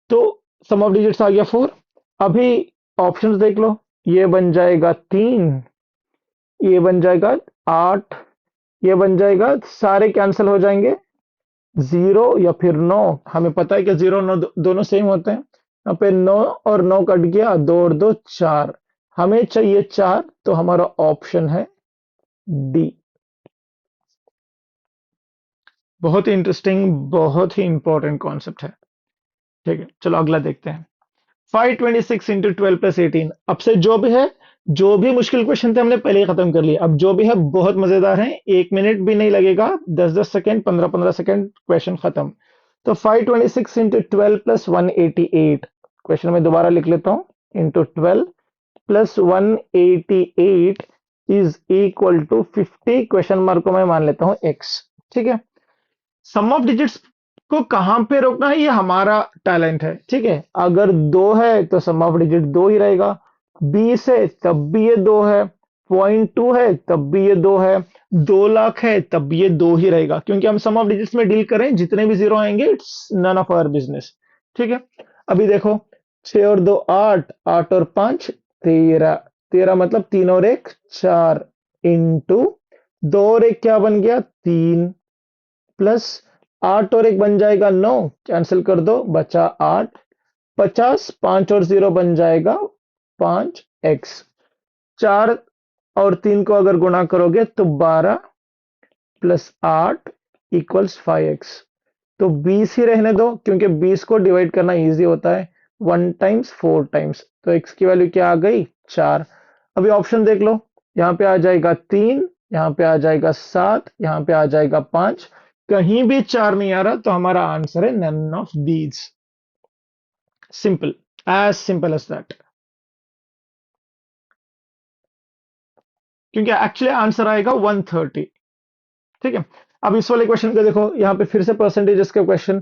तो सम ऑफ डिजिट्स आ गया 4। अभी ऑप्शंस देख लो, ये बन जाएगा 3, ये बन जाएगा 8, ये बन जाएगा, सारे कैंसिल हो जाएंगे, 0 या फिर 9। हमें पता है कि 0 9 दोनों सेम होते हैं। यहाँ पे 9 और 9 कट गया, 2 और 2 4, हमें चाहिए 4, तो हमारा ऑप्शन है डी। बहुत ही इंटरेस्टिंग, बहुत ही इंपॉर्टेंट कॉन्सेप्ट है। ठीक है, चलो अगला देखते हैं। 526 इंटू 12 प्लस 18। अब से जो भी है, जो भी मुश्किल क्वेश्चन थे हमने पहले ही खत्म कर लिए। अब जो भी है बहुत मजेदार है, 1 मिनट भी नहीं लगेगा, 10-10 सेकेंड, 15-15 सेकेंड, क्वेश्चन खत्म। तो 526 इंटू 12 प्लस 188, क्वेश्चन में दोबारा लिख लेता हूँ, into 12 plus 188 is equal to 50, question mark को मैं मान लेता हूँ x। ठीक है, सम ऑफ डिजिट्स को कहां पे रोकना है ये हमारा टैलेंट है। ठीक है, अगर 2 है तो सम ऑफ डिजिट 2 ही रहेगा, 20 है तब भी ये 2 है, 0.2 है तब भी ये 2 है, 2 लाख है तब भी ये 2 ही रहेगा, क्योंकि हम सम ऑफ डिजिट्स में डील करें, जितने भी जीरो आएंगे it's none of our business. ठीक है, अभी देखो 6 और 2 8, 8 और 5 13, 13 मतलब 3 और 1 4 इंटू 2 और 1 क्या बन गया 3 प्लस 8 और 1 बन जाएगा 9, कैंसिल कर दो बचा 8, 50 5 और 0 बन जाएगा 5x, 4 और 3 को अगर गुणा करोगे तो 12 प्लस 8 इक्वल्स 5x। तो 20 ही रहने दो क्योंकि 20 को डिवाइड करना इजी होता है, 1 टाइम्स 4 टाइम्स, तो x की वैल्यू क्या आ गई 4। अभी ऑप्शन देख लो, यहाँ पे आ जाएगा 3, यहाँ पे आ जाएगा 7, यहाँ पे आ जाएगा 5, कहीं भी 4 नहीं आ रहा, तो हमारा आंसर है none of these. Simple as that, क्योंकि एक्चुअली आंसर आएगा 130। ठीक है, अब इस वाले क्वेश्चन को देखो, यहाँ पे फिर से परसेंटेजेस का क्वेश्चन,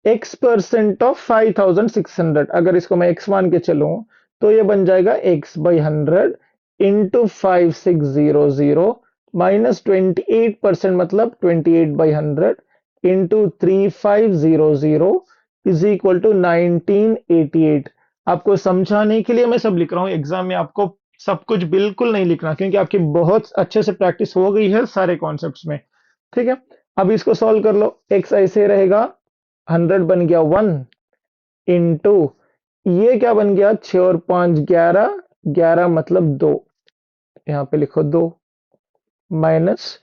x% ऑफ 5600, अगर इसको मैं x मान के चलूं तो ये बन जाएगा x/100 इंटू 5600 माइनस 28% मतलब 28/100 इंटू 3500 इज इक्वल टू 1988। आपको समझाने के लिए मैं सब लिख रहा हूँ, एग्जाम में आपको सब कुछ बिल्कुल नहीं लिखना, क्योंकि आपकी बहुत अच्छे से प्रैक्टिस हो गई है सारे कॉन्सेप्ट्स में। ठीक है, अब इसको सॉल्व कर लो, x ऐसे रहेगा, 100 बन गया 1 इंटू ये क्या बन गया 6 और 5 11, 11 मतलब 2, यहाँ पे लिखो 2, माइनस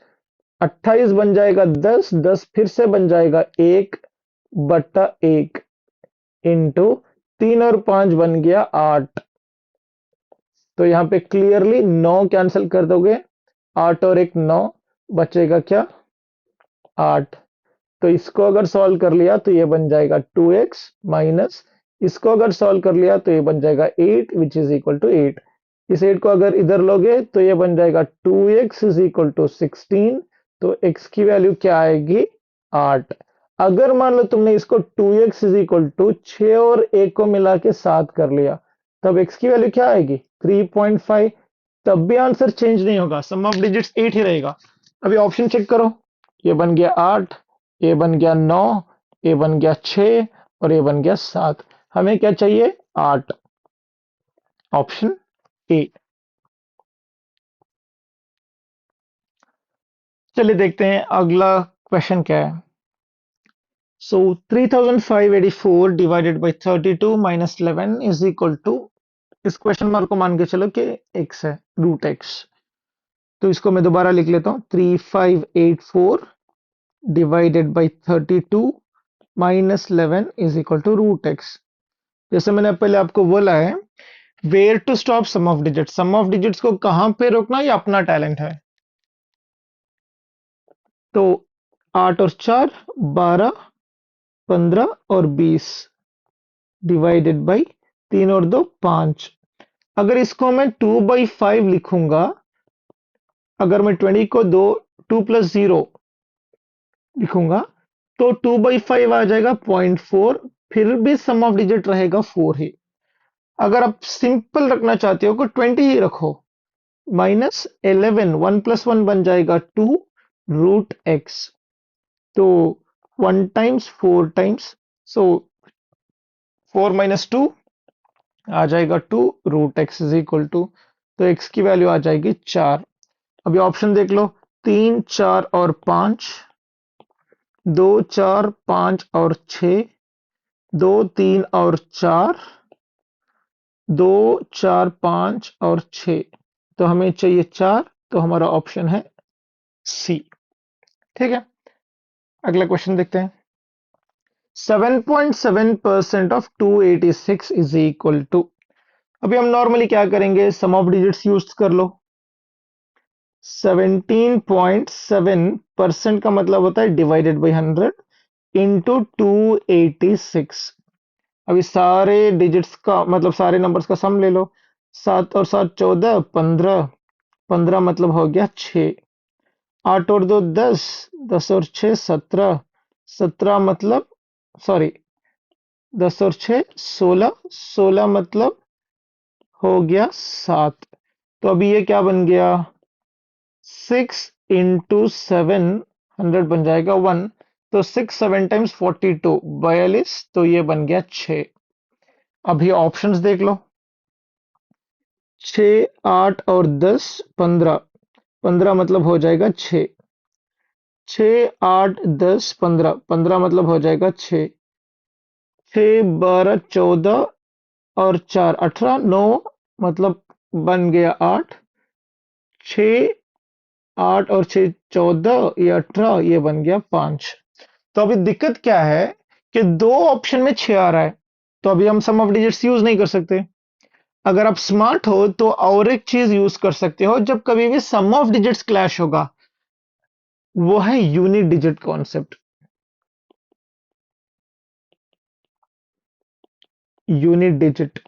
28 बन जाएगा 10, 10 फिर से बन जाएगा 1/1 इंटू 3 और 5 बन गया 8। तो यहाँ पे क्लियरली 9 कैंसिल कर दोगे, 8 और 1 9, बचेगा क्या 8। तो इसको अगर सॉल्व कर लिया तो ये बन जाएगा 2x माइनस, इसको अगर सॉल्व कर लिया तो ये बन जाएगा 8 विच इज इक्वल टू 8। इस 8 को अगर इधर लोगे तो ये बन जाएगा 2x इज इक्वल टू 16। तो x की वैल्यू क्या आएगी 8। अगर मान लो तुमने इसको 2x इज इक्वल टू 6 और 1 को मिला के 7 कर लिया, तब x की वैल्यू क्या आएगी 3.5, तब भी आंसर चेंज नहीं होगा, सम ऑफ डिजिट्स 8 ही रहेगा। अभी ऑप्शन चेक करो, ये बन गया 8, ये बन गया 9, ये बन गया 6 और ये बन गया 7। हमें क्या चाहिए 8, ऑप्शन ए। चलिए देखते हैं अगला क्वेश्चन क्या है। So 3584 divided by 32 minus 11 is equal to, इस क्वेश्चन मार्क को मान के चलो कि x है, रूट x। तो इसको मैं दोबारा लिख लेता हूँ, 3584 divided by 32 minus 11 is equal to root x। जैसे मैंने पहले आपको बोला है, where to stop sum of digits, sum of digits को कहां पे रोकना ये अपना टैलेंट है। तो 8 और 4 12, 15 और 20 डिवाइडेड बाई 3 और 2 5। अगर इसको मैं 2/5 लिखूंगा, अगर मैं 20 को 2 प्लस 0 लिखूंगा तो 2/5 आ जाएगा 0.4, फिर भी सम ऑफ डिजिट रहेगा 4 ही। अगर आप सिंपल रखना चाहते हो तो 20 ही रखो, माइनस 11, 1 प्लस 1 बन जाएगा 2 रूट एक्स। तो 1 टाइम्स 4 टाइम्स, सो 4 माइनस 2 आ जाएगा 2 root x is equal to, तो एक्स की वैल्यू आ जाएगी 4। अभी ऑप्शन देख लो, 3 4 और 5, 2 4 5 और 6, 2 3 और 4, 2 4 5 और 6, तो हमें चाहिए 4, तो हमारा ऑप्शन है सी। ठीक है, अगला क्वेश्चन देखते हैं। 7.7% ऑफ 286 इज इक्वल टू, अभी हम नॉर्मली क्या करेंगे, सम ऑफ डिजिट्स यूज कर लो। 17.7% का मतलब होता है डिवाइडेड बाई 100 इंटू 286। अभी सारे डिजिट्स का मतलब सारे नंबर्स का सम ले लो, 7 और 7 14, 15, 15 मतलब हो गया 6, 8 और 2 10, 10 और 6 17, 17 मतलब सॉरी 10 और 6 16, 16 मतलब हो गया 7। तो अभी ये क्या बन गया 6 इंटू 7, 100 बन जाएगा 1, तो 6 7 टाइम्स 42 42, तो ये बन गया 6। अभी ऑप्शंस देख लो, 6, 8 और 10, 15। 15 मतलब हो जाएगा 6। 6, 8, 10, 15। 15 मतलब हो जाएगा 6। 6, 12, 14 और 4, 18, 9 मतलब बन गया 8। 6, 8 और 6, 14, ये 18, ये बन गया 5। तो अभी दिक्कत क्या है कि दो ऑप्शन में 6 आ रहा है, तो अभी हम सम ऑफ डिजिट्स यूज नहीं कर सकते। अगर आप स्मार्ट हो तो और एक चीज यूज कर सकते हो, जब कभी भी सम ऑफ डिजिट्स क्लैश होगा, वो है unit digit concept. Unit digit.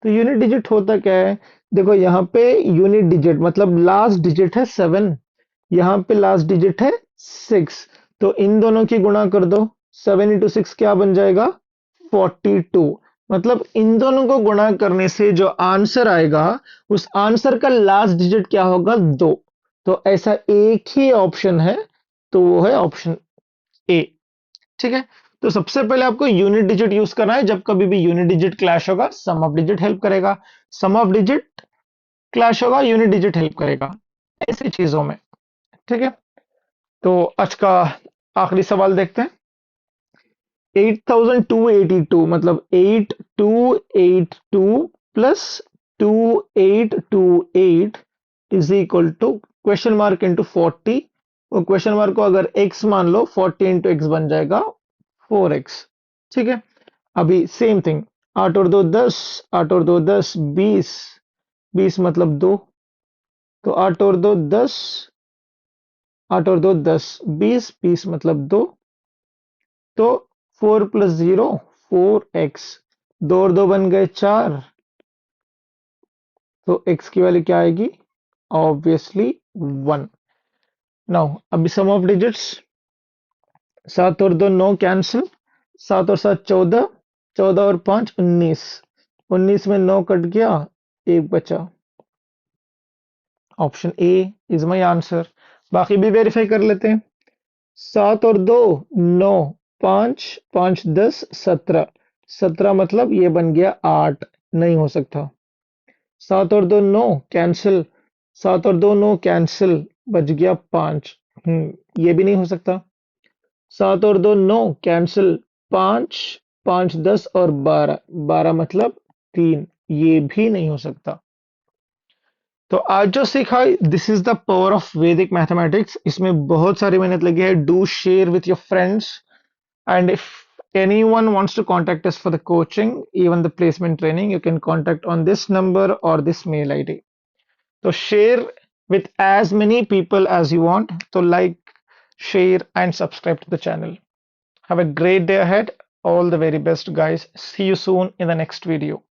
तो यूनिट डिजिट होता क्या है? देखो यहाँ पे यूनिट डिजिट मतलब लास्ट डिजिट है 7, यहाँ पे लास्ट डिजिट है 6। तो इन दोनों की गुणा कर दो। 7 इंटू 6 क्या बन जाएगा? 42। मतलब इन दोनों को गुणा करने से जो आंसर आएगा, उस आंसर का लास्ट डिजिट क्या होगा? 2। तो ऐसा एक ही ऑप्शन है, तो वो है ऑप्शन ए। ठीक है। तो सबसे पहले आपको यूनिट डिजिट यूज करना है। जब कभी भी यूनिट डिजिट क्लैश होगा, सम ऑफ डिजिट हेल्प करेगा। सम ऑफ डिजिट क्लैश होगा, यूनिट डिजिट हेल्प करेगा, ऐसी चीजों में। ठीक है। तो आज का आखिरी सवाल देखते हैं। 8282 मतलब 8282 plus 2828 is equal to question mark into 40। और क्वेश्चन मार्क को अगर x मान लो, 40 इंटू एक्स बन जाएगा 4x। ठीक है। अभी सेम थिंग। 8 और 2 10, 8 और 2 10, 20। 20 मतलब 2। तो 8 और 2 10, 8 और 2 10, 20। 20 मतलब 2। तो 4 प्लस 0 4x। 2 और 2 बन गए 4। तो x की वैल्यू क्या आएगी? ऑब्वियसली 1। नाउ अभी सम ऑफ डिजिट्स। 7 और 2 9 कैंसिल। 7 और 7 14। 14 और 5 19। 19 में 9 कट गया, 1 बचा। Option A is my answer. बाकी भी वेरीफाई कर लेते हैं। 7 और 2 9। 5 5 10 17। 17 मतलब ये बन गया 8। नहीं हो सकता। 7 और 2 9 कैंसिल। 7 और 2 9 कैंसिल, बच गया 5। ये भी नहीं हो सकता। 7 और 2 9 कैंसिल। 5 5 10 और 12। 12 मतलब 3। ये भी नहीं हो सकता। तो आज जो सीखा, this is the power of वैदिक मैथमेटिक्स। इसमें बहुत सारी मेहनत लगी है। Do share with your friends, and if anyone wants to contact us for the coaching, even the placement training, you can contact on this number or this mail ID. So share with as many people as you want. So like, share and subscribe to the channel. Have a great day ahead. All the very best, guys. See you soon in the next video.